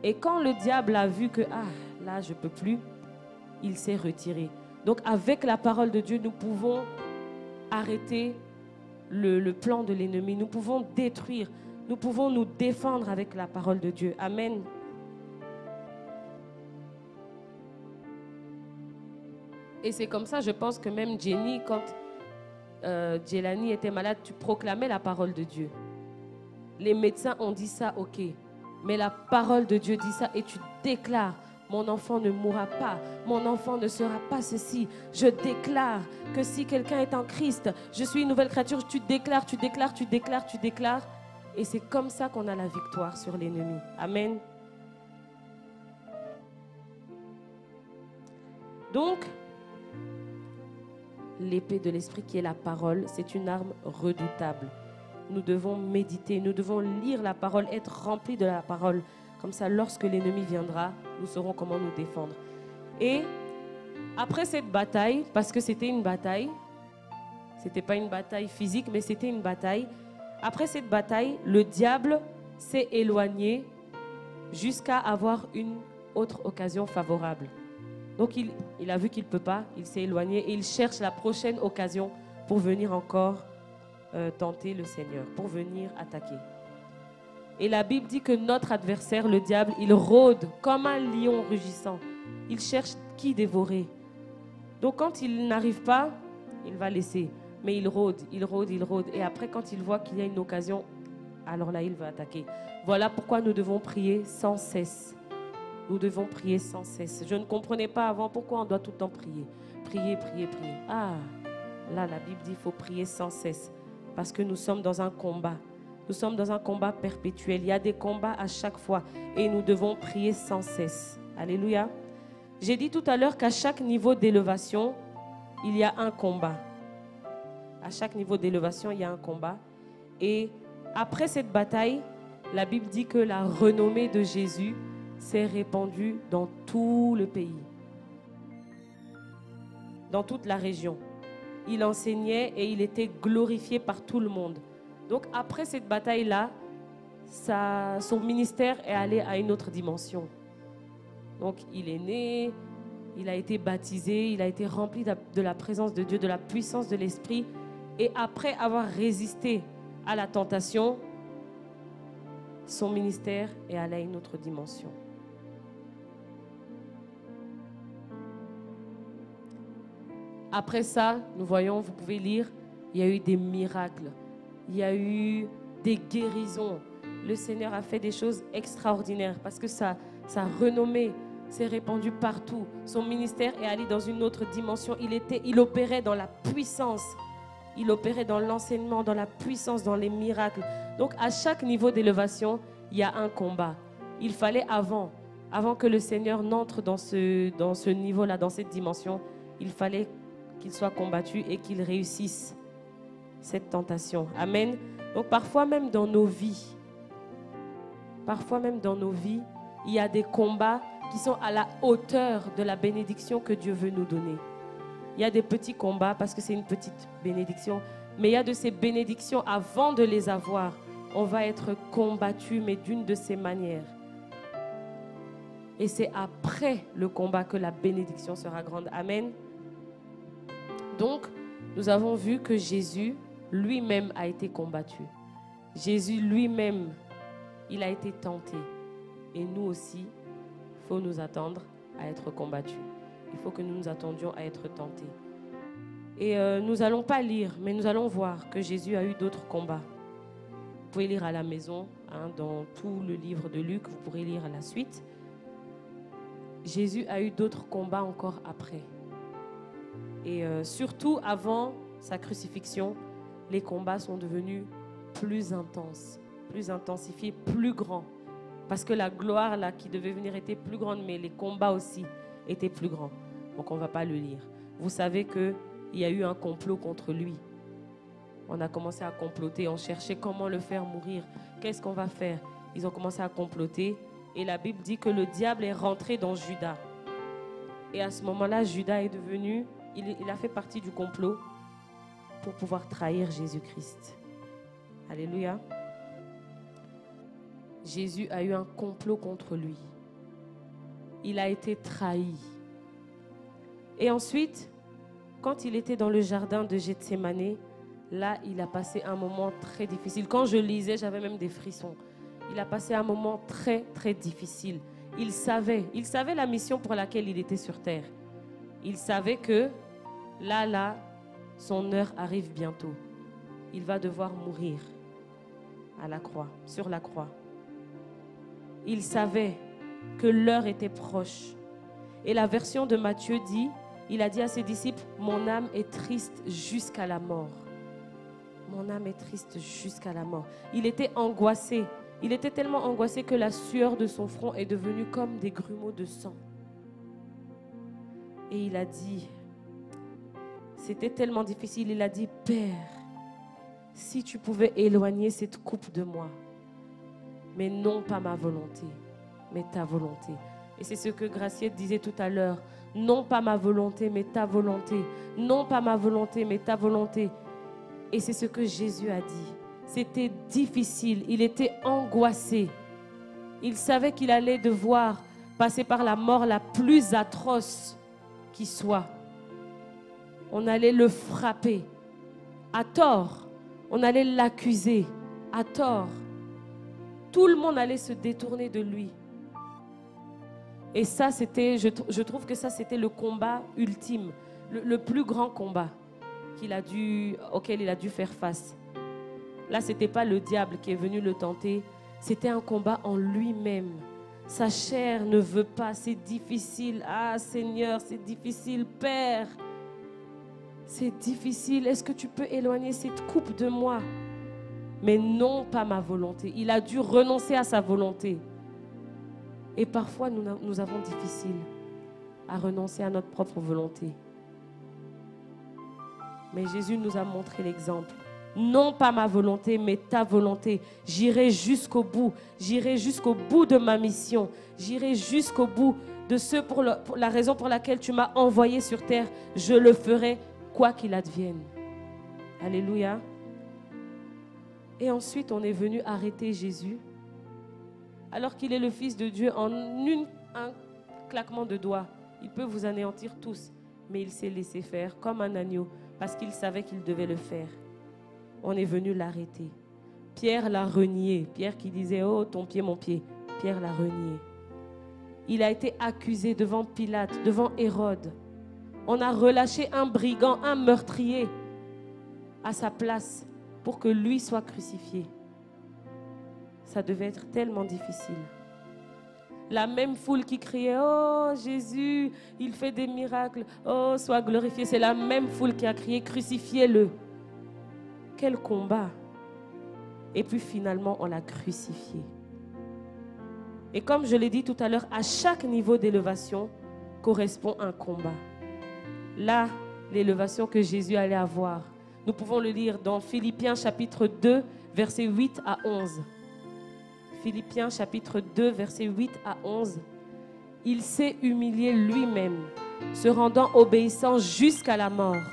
Et quand le diable a vu que, là, je ne peux plus, il s'est retiré. Donc, avec la parole de Dieu, nous pouvons arrêter le plan de l'ennemi. Nous pouvons détruire. Nous pouvons nous défendre avec la parole de Dieu. Amen. Et c'est comme ça, je pense que même Jenny, quand Jelani était malade, tu proclamais la parole de Dieu. Les médecins ont dit ça, ok. Mais la parole de Dieu dit ça et tu déclares, mon enfant ne mourra pas, mon enfant ne sera pas ceci. Je déclare que si quelqu'un est en Christ, je suis une nouvelle créature. Tu déclares, tu déclares, tu déclares, tu déclares. Et c'est comme ça qu'on a la victoire sur l'ennemi. Amen. Donc, l'épée de l'esprit qui est la parole, c'est une arme redoutable. Nous devons méditer, nous devons lire la parole, être remplis de la parole. Comme ça, lorsque l'ennemi viendra, nous saurons comment nous défendre. Et après cette bataille, parce que c'était une bataille, c'était pas une bataille physique, mais c'était une bataille. Après cette bataille, le diable s'est éloigné jusqu'à avoir une autre occasion favorable. Donc, il a vu qu'il ne peut pas, il s'est éloigné et il cherche la prochaine occasion pour venir encore tenter le Seigneur, pour venir attaquer. Et la Bible dit que notre adversaire, le diable, il rôde comme un lion rugissant. Il cherche qui dévorer. Donc, quand il n'arrive pas, il va laisser. Mais il rôde, il rôde, il rôde. Et après, quand il voit qu'il y a une occasion, alors là, il va attaquer. Voilà pourquoi nous devons prier sans cesse. Nous devons prier sans cesse. Je ne comprenais pas avant pourquoi on doit tout le temps prier. Prier, prier, prier. Là, la Bible dit qu'il faut prier sans cesse. Parce que nous sommes dans un combat. Nous sommes dans un combat perpétuel. Il y a des combats à chaque fois. Et nous devons prier sans cesse. Alléluia. J'ai dit tout à l'heure qu'à chaque niveau d'élévation, il y a un combat. À chaque niveau d'élévation, il y a un combat. Et après cette bataille, la Bible dit que la renommée de Jésus s'est répandue dans tout le pays, dans toute la région. Il enseignait et il était glorifié par tout le monde. Donc après cette bataille-là, son ministère est allé à une autre dimension. Donc il est né, il a été baptisé, il a été rempli de la présence de Dieu, de la puissance de l'Esprit. Et après avoir résisté à la tentation, son ministère est allé à une autre dimension. Après ça, nous voyons, vous pouvez lire, il y a eu des miracles, il y a eu des guérisons. Le Seigneur a fait des choses extraordinaires parce que sa renommée s'est répandue partout. Son ministère est allé dans une autre dimension. Il opérait dans la puissance. Il opérait dans l'enseignement, dans la puissance, dans les miracles. Donc, à chaque niveau d'élévation, il y a un combat. Il fallait avant que le Seigneur n'entre dans ce niveau-là, dans cette dimension, il fallait qu'il soit combattu et qu'il réussisse cette tentation. Amen. Donc, parfois même dans nos vies, il y a des combats qui sont à la hauteur de la bénédiction que Dieu veut nous donner. Il y a des petits combats parce que c'est une petite bénédiction. Mais il y a de ces bénédictions, avant de les avoir, on va être combattu, mais d'une de ces manières. Et c'est après le combat que la bénédiction sera grande. Amen. Donc, nous avons vu que Jésus lui-même a été combattu. Jésus lui-même, il a été tenté. Et nous aussi, il faut nous attendre à être combattus. Il faut que nous nous attendions à être tentés. Et nous n'allons pas lire, mais nous allons voir que Jésus a eu d'autres combats. pouvez lire à la maison, dans tout le livre de Luc, vous pourrez lire la suite. Jésus a eu d'autres combats encore après. Et surtout avant sa crucifixion, les combats sont devenus plus intenses, plus intensifiés, plus grands. Parce que la gloire là, qui devait venir était plus grande, mais les combats aussi étaient plus grands. Donc on ne va pas le lire. Vous savez qu'il y a eu un complot contre lui. On a commencé à comploter, on cherchait comment le faire mourir. Qu'est-ce qu'on va faire? Ils ont commencé à comploter. Et la Bible dit que le diable est rentré dans Judas. Et à ce moment-là, Judas est devenu, il a fait partie du complot pour pouvoir trahir Jésus-Christ. Alléluia. Jésus a eu un complot contre lui. Il a été trahi. Et ensuite, quand il était dans le jardin de Gethsémani, là, il a passé un moment très difficile. Quand je lisais, j'avais même des frissons. Il a passé un moment très, très difficile. Il savait la mission pour laquelle il était sur terre. Il savait que là, son heure arrive bientôt. Il va devoir mourir à la croix, sur la croix. Il savait que l'heure était proche. Et la version de Matthieu dit, il a dit à ses disciples, « Mon âme est triste jusqu'à la mort. » Mon âme est triste jusqu'à la mort. Il était angoissé. Il était tellement angoissé que la sueur de son front est devenue comme des grumeaux de sang. Et il a dit, c'était tellement difficile, il a dit, « Père, si tu pouvais éloigner cette coupe de moi, mais non pas ma volonté, mais ta volonté. » Et c'est ce que Graciette disait tout à l'heure. Non pas ma volonté, mais ta volonté. Non pas ma volonté, mais ta volonté. Et c'est ce que Jésus a dit. C'était difficile. Il était angoissé. Il savait qu'il allait devoir passer par la mort la plus atroce qui soit. On allait le frapper à tort. On allait l'accuser à tort. Tout le monde allait se détourner de lui. Et ça, c'était, je trouve que ça, c'était le combat ultime, le plus grand combat auquel il a dû faire face. Là, ce n'était pas le diable qui est venu le tenter, c'était un combat en lui-même. Sa chair ne veut pas, c'est difficile. Ah Seigneur, c'est difficile, Père. C'est difficile, est-ce que tu peux éloigner cette coupe de moi? Mais non pas ma volonté. Il a dû renoncer à sa volonté. Et parfois, nous avons difficile à renoncer à notre propre volonté. Mais Jésus nous a montré l'exemple. Non pas ma volonté, mais ta volonté. J'irai jusqu'au bout. J'irai jusqu'au bout de ma mission. J'irai jusqu'au bout de ce pour la raison pour laquelle tu m'as envoyé sur terre. Je le ferai quoi qu'il advienne. Alléluia. Et ensuite, on est venu arrêter Jésus. Alors qu'il est le Fils de Dieu, en un claquement de doigts, il peut vous anéantir tous. Mais il s'est laissé faire comme un agneau parce qu'il savait qu'il devait le faire. On est venu l'arrêter. Pierre l'a renié. Pierre qui disait « Oh, ton pied, mon pied ». Pierre l'a renié. Il a été accusé devant Pilate, devant Hérode. On a relâché un brigand, un meurtrier à sa place pour que lui soit crucifié. Ça devait être tellement difficile. La même foule qui criait « Oh Jésus, il fait des miracles, oh sois glorifié », c'est la même foule qui a crié « Crucifiez-le ». Quel combat! Et puis finalement, on l'a crucifié. Et comme je l'ai dit tout à l'heure, à chaque niveau d'élévation correspond un combat. Là, l'élévation que Jésus allait avoir, nous pouvons le lire dans Philippiens chapitre 2, versets 8 à 11. Philippiens chapitre 2, versets 8 à 11. Il s'est humilié lui-même, se rendant obéissant jusqu'à la mort,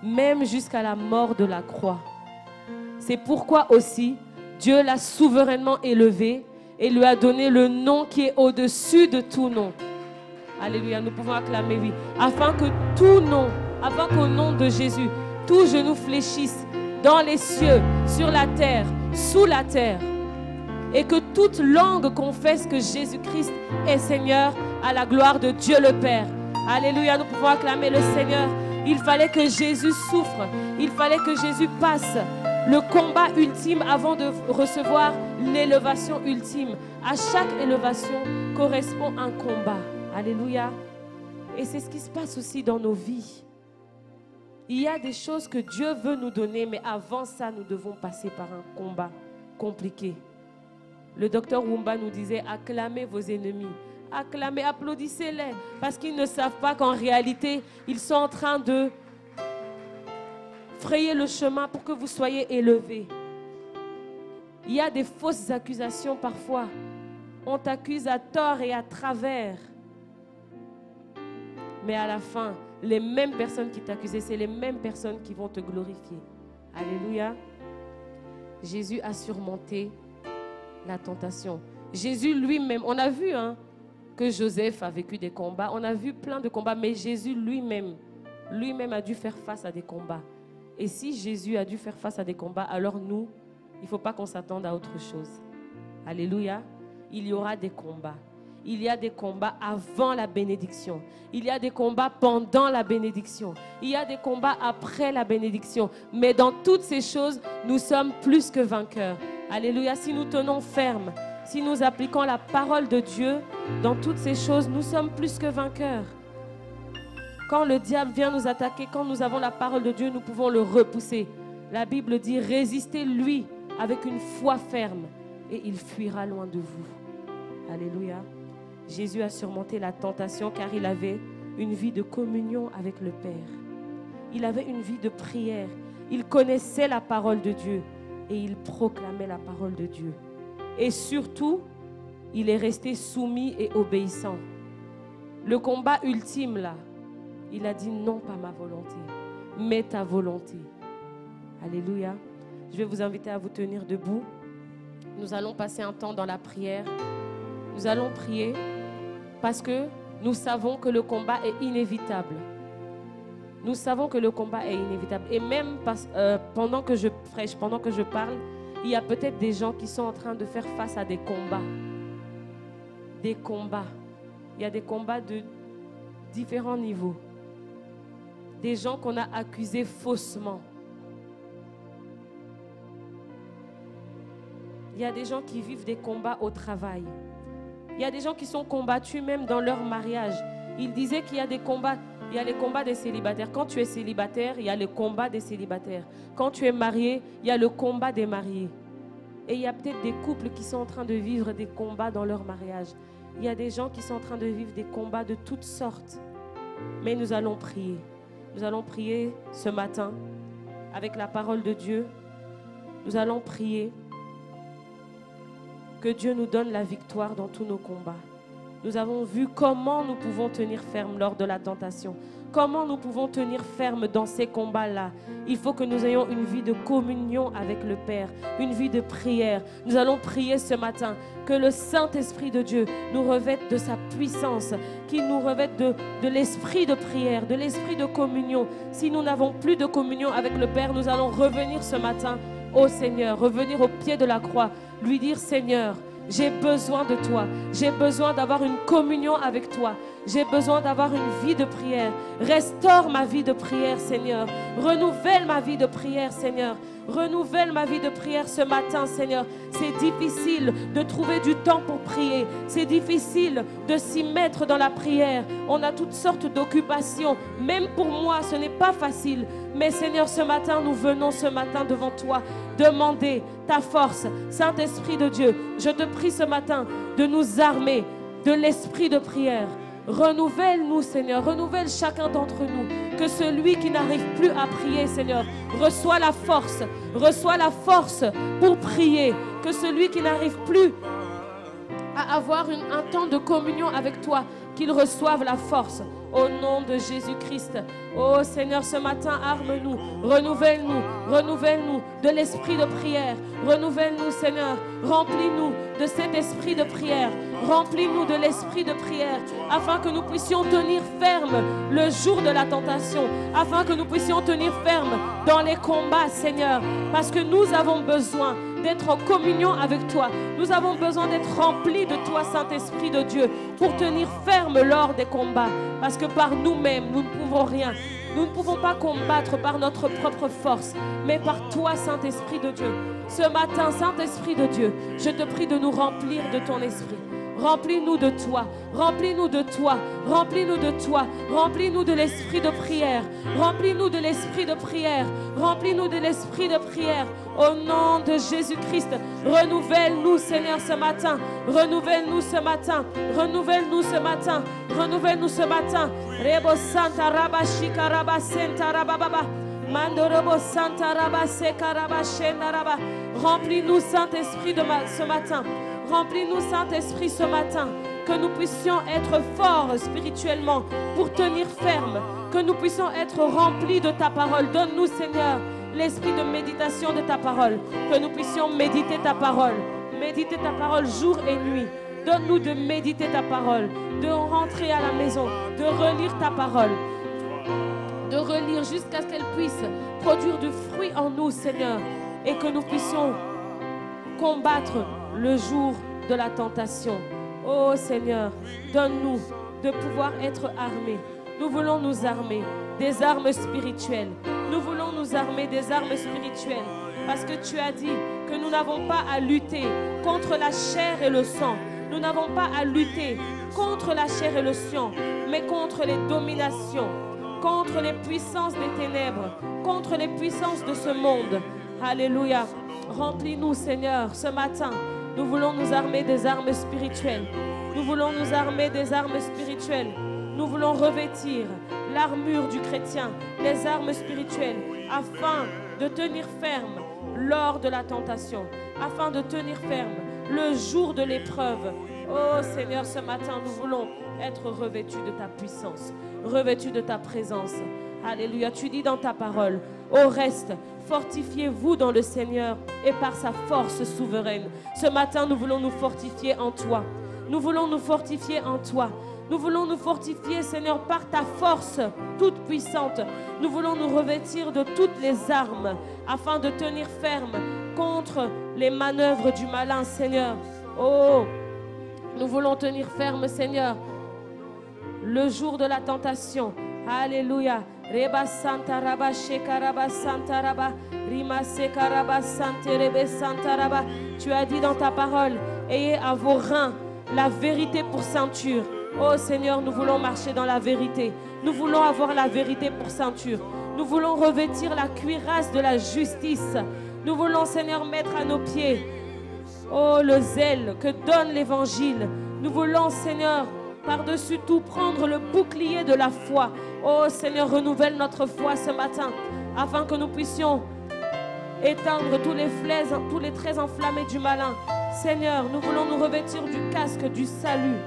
même jusqu'à la mort de la croix. C'est pourquoi aussi Dieu l'a souverainement élevé et lui a donné le nom qui est au-dessus de tout nom. Alléluia, nous pouvons acclamer, oui. Afin que tout nom, afin qu'au nom de Jésus, tout genou fléchisse dans les cieux, sur la terre, sous la terre. Et que toute langue confesse que Jésus-Christ est Seigneur à la gloire de Dieu le Père. Alléluia, nous pouvons acclamer le Seigneur. Il fallait que Jésus souffre. Il fallait que Jésus passe le combat ultime avant de recevoir l'élévation ultime. À chaque élévation correspond un combat. Alléluia. Et c'est ce qui se passe aussi dans nos vies. Il y a des choses que Dieu veut nous donner, mais avant ça, nous devons passer par un combat compliqué. Le docteur Wumba nous disait, acclamez vos ennemis. Acclamez, applaudissez-les, parce qu'ils ne savent pas qu'en réalité, ils sont en train de frayer le chemin pour que vous soyez élevés. Il y a des fausses accusations parfois. On t'accuse à tort et à travers. Mais à la fin, les mêmes personnes qui t'accusaient, c'est les mêmes personnes qui vont te glorifier. Alléluia. Jésus a surmonté la tentation. Jésus lui-même, on a vu que Joseph a vécu des combats, on a vu plein de combats, mais Jésus lui-même a dû faire face à des combats. Et si Jésus a dû faire face à des combats, alors nous, il ne faut pas qu'on s'attende à autre chose. Alléluia. Il y aura des combats. Il y a des combats avant la bénédiction. Il y a des combats pendant la bénédiction. Il y a des combats après la bénédiction. Mais dans toutes ces choses, nous sommes plus que vainqueurs. Alléluia. Si nous tenons ferme, si nous appliquons la parole de Dieu, dans toutes ces choses, nous sommes plus que vainqueurs. Quand le diable vient nous attaquer, quand nous avons la parole de Dieu, nous pouvons le repousser. La Bible dit, résistez-lui avec une foi ferme et il fuira loin de vous. Alléluia. Jésus a surmonté la tentation car il avait une vie de communion avec le Père. Il avait une vie de prière. Il connaissait la parole de Dieu et il proclamait la parole de Dieu. Et surtout, il est resté soumis et obéissant. Le combat ultime là, il a dit non, pas ma volonté, mais ta volonté. Alléluia. Je vais vous inviter à vous tenir debout. Nous allons passer un temps dans la prière. Nous allons prier parce que nous savons que le combat est inévitable. Nous savons que le combat est inévitable. Et même pendant que je prêche, pendant que je parle, il y a peut-être des gens qui sont en train de faire face à des combats. Des combats. Il y a des combats de différents niveaux. Des gens qu'on a accusés faussement. Il y a des gens qui vivent des combats au travail. Il y a des gens qui sont combattus même dans leur mariage. Il disait qu'il y a des combats. Il y a les combats des célibataires. Quand tu es célibataire, il y a le combat des célibataires. Quand tu es marié, il y a le combat des mariés. Et il y a peut-être des couples qui sont en train de vivre des combats dans leur mariage. Il y a des gens qui sont en train de vivre des combats de toutes sortes. Mais nous allons prier. Nous allons prier ce matin avec la parole de Dieu. Nous allons prier que Dieu nous donne la victoire dans tous nos combats. Nous avons vu comment nous pouvons tenir ferme lors de la tentation. Comment nous pouvons tenir ferme dans ces combats-là. Il faut que nous ayons une vie de communion avec le Père, une vie de prière. Nous allons prier ce matin que le Saint-Esprit de Dieu nous revête de sa puissance, qu'il nous revête de l'esprit de prière, de l'esprit de communion. Si nous n'avons plus de communion avec le Père, nous allons revenir ce matin au Seigneur, revenir au pied de la croix, lui dire Seigneur, j'ai besoin de toi. J'ai besoin d'avoir une communion avec toi. J'ai besoin d'avoir une vie de prière. Restaure ma vie de prière, Seigneur. Renouvelle ma vie de prière, Seigneur. Renouvelle ma vie de prière ce matin, Seigneur. C'est difficile de trouver du temps pour prier. C'est difficile de s'y mettre dans la prière. On a toutes sortes d'occupations. Même pour moi, ce n'est pas facile. Mais Seigneur, ce matin, nous venons ce matin devant toi demander ta force. Saint-Esprit de Dieu, je te prie ce matin de nous armer de l'esprit de prière. Renouvelle-nous, Seigneur. Renouvelle chacun d'entre nous. Que celui qui n'arrive plus à prier, Seigneur, reçoit la force. Reçoit la force pour prier. Que celui qui n'arrive plus à avoir un temps de communion avec toi, qu'il reçoive la force. Au nom de Jésus-Christ. Oh Seigneur, ce matin, arme-nous, renouvelle-nous de l'esprit de prière. Renouvelle-nous, Seigneur. Remplis-nous de cet esprit de prière. Remplis-nous de l'esprit de prière, afin que nous puissions tenir ferme le jour de la tentation, afin que nous puissions tenir ferme dans les combats, Seigneur, parce que nous avons besoin d'être en communion avec toi. Nous avons besoin d'être remplis de toi, Saint-Esprit de Dieu, pour tenir ferme lors des combats, parce que par nous-mêmes, nous ne pouvons rien. Nous ne pouvons pas combattre par notre propre force, mais par toi, Saint-Esprit de Dieu. Ce matin, Saint-Esprit de Dieu, je te prie de nous remplir de ton esprit. Remplis-nous de toi, remplis-nous de toi, remplis-nous de toi, remplis-nous de l'esprit de prière, remplis-nous de l'esprit de prière, remplis-nous de l'esprit de prière. Au nom de Jésus-Christ, renouvelle-nous, Seigneur, ce matin, renouvelle-nous ce matin, renouvelle-nous ce matin, renouvelle-nous ce matin. Rebo Santa Rabba Shika Rabba Senta Rabba Baba. Mandorobo Santa Rabba Seka Rabba Shenda Rabba. Remplis-nous, Saint-Esprit, ce matin. Remplis-nous, Saint-Esprit, ce matin, que nous puissions être forts spirituellement pour tenir ferme, que nous puissions être remplis de ta parole. Donne-nous, Seigneur, l'esprit de méditation de ta parole, que nous puissions méditer ta parole jour et nuit. Donne-nous de méditer ta parole, de rentrer à la maison, de relire ta parole, de relire jusqu'à ce qu'elle puisse produire du fruit en nous, Seigneur, et que nous puissions combattre le jour de la tentation. Oh Seigneur, donne-nous de pouvoir être armés. Nous voulons nous armer des armes spirituelles. Nous voulons nous armer des armes spirituelles. Parce que tu as dit que nous n'avons pas à lutter contre la chair et le sang. Nous n'avons pas à lutter contre la chair et le sang, mais contre les dominations, contre les puissances des ténèbres, contre les puissances de ce monde. Alléluia. Remplis-nous, Seigneur, ce matin. Nous voulons nous armer des armes spirituelles. Nous voulons nous armer des armes spirituelles. Nous voulons revêtir l'armure du chrétien, les armes spirituelles, afin de tenir ferme lors de la tentation, afin de tenir ferme le jour de l'épreuve. Oh Seigneur, ce matin, nous voulons être revêtus de ta puissance, revêtus de ta présence. Alléluia. Tu dis dans ta parole, au reste, fortifiez-vous dans le Seigneur et par sa force souveraine. Ce matin, nous voulons nous fortifier en toi. Nous voulons nous fortifier en toi. Nous voulons nous fortifier, Seigneur, par ta force toute puissante. Nous voulons nous revêtir de toutes les armes afin de tenir ferme contre les manœuvres du malin, Seigneur. Oh, nous voulons tenir ferme, Seigneur, le jour de la tentation. Alléluia. Reba Santa Raba Sheka Raba Santa Raba Rima Seka Raba Sante Rebe Santa Raba. Tu as dit dans ta parole, ayez à vos reins la vérité pour ceinture. Oh Seigneur, nous voulons marcher dans la vérité. Nous voulons avoir la vérité pour ceinture. Nous voulons revêtir la cuirasse de la justice. Nous voulons, Seigneur, mettre à nos pieds, oh, le zèle que donne l'évangile. Nous voulons, Seigneur, par-dessus tout, prendre le bouclier de la foi. Oh Seigneur, renouvelle notre foi ce matin, afin que nous puissions éteindre tous les flèches, tous les traits enflammés du malin. Seigneur, nous voulons nous revêtir du casque du salut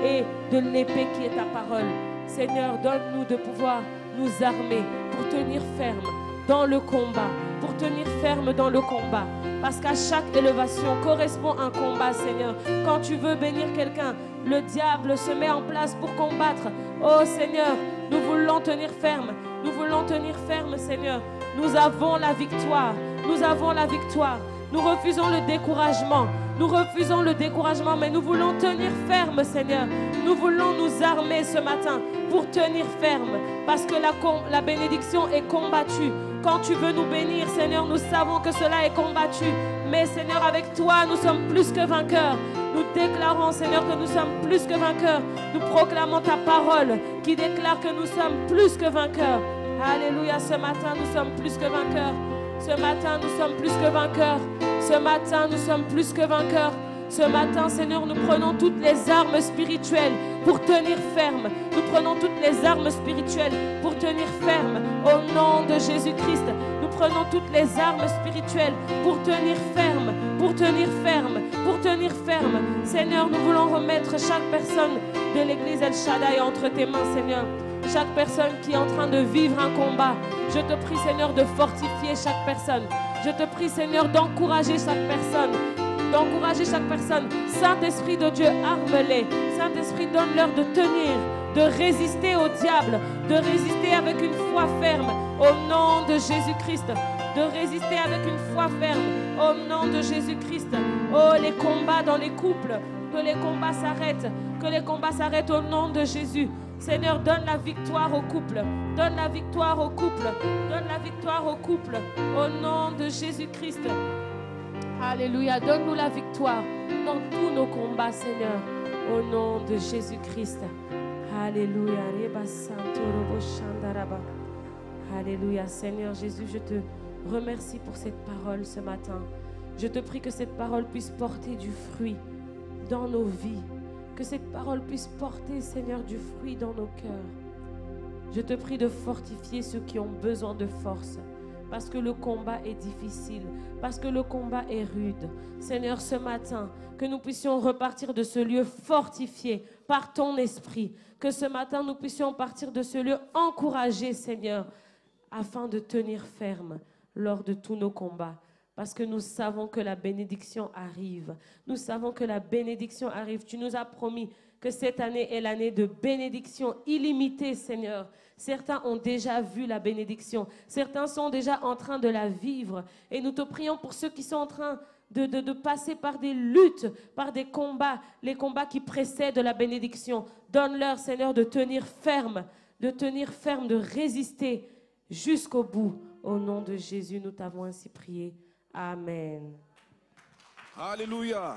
et de l'épée qui est ta parole. Seigneur, donne-nous de pouvoir nous armer pour tenir ferme dans le combat, pour tenir ferme dans le combat. Parce qu'à chaque élévation correspond un combat, Seigneur. Quand tu veux bénir quelqu'un, le diable se met en place pour combattre. Oh Seigneur, nous voulons tenir ferme. Nous voulons tenir ferme, Seigneur. Nous avons la victoire. Nous avons la victoire. Nous refusons le découragement. Nous refusons le découragement, mais nous voulons tenir ferme, Seigneur. Nous voulons nous armer ce matin pour tenir ferme. Parce que la bénédiction est combattue. Quand tu veux nous bénir, Seigneur, nous savons que cela est combattu. Mais Seigneur, avec toi, nous sommes plus que vainqueurs. Nous déclarons, Seigneur, que nous sommes plus que vainqueurs. Nous proclamons ta parole qui déclare que nous sommes plus que vainqueurs. Alléluia, ce matin, nous sommes plus que vainqueurs. Ce matin, nous sommes plus que vainqueurs. Ce matin, nous sommes plus que vainqueurs. Ce matin, Seigneur, nous prenons toutes les armes spirituelles pour tenir ferme. Nous prenons toutes les armes spirituelles pour tenir ferme. Au nom de Jésus-Christ, nous prenons toutes les armes spirituelles pour tenir ferme, pour tenir ferme, pour tenir ferme. Seigneur, nous voulons remettre chaque personne de l'église El Shaddai entre tes mains, Seigneur. Chaque personne qui est en train de vivre un combat, je te prie, Seigneur, de fortifier chaque personne. Je te prie, Seigneur, d'encourager chaque personne. D'encourager chaque personne. Saint-Esprit de Dieu, arme-les. Saint-Esprit, donne-leur de tenir, de résister au diable, de résister avec une foi ferme au nom de Jésus-Christ. De résister avec une foi ferme au nom de Jésus-Christ. Oh, les combats dans les couples, que les combats s'arrêtent au nom de Jésus. Seigneur, donne la victoire au couple. Donne la victoire au couple. Donne la victoire au couple. Au nom de Jésus-Christ. Alléluia. Donne-nous la victoire dans tous nos combats, Seigneur. Au nom de Jésus-Christ. Alléluia. Alléluia. Seigneur Jésus, je te remercie pour cette parole ce matin. Je te prie que cette parole puisse porter du fruit dans nos vies. Que cette parole puisse porter, Seigneur, du fruit dans nos cœurs. Je te prie de fortifier ceux qui ont besoin de force. Parce que le combat est difficile. Parce que le combat est rude. Seigneur, ce matin, que nous puissions repartir de ce lieu fortifié par ton esprit. Que ce matin, nous puissions partir de ce lieu encouragé, Seigneur, afin de tenir ferme lors de tous nos combats. Parce que nous savons que la bénédiction arrive. Nous savons que la bénédiction arrive. Tu nous as promis que cette année est l'année de bénédiction illimitée, Seigneur. Certains ont déjà vu la bénédiction. Certains sont déjà en train de la vivre. Et nous te prions pour ceux qui sont en train de passer par des luttes, par des combats, les combats qui précèdent la bénédiction. Donne-leur, Seigneur, de tenir ferme, de résister jusqu'au bout. Au nom de Jésus, nous t'avons ainsi prié. Amen. Alléluia.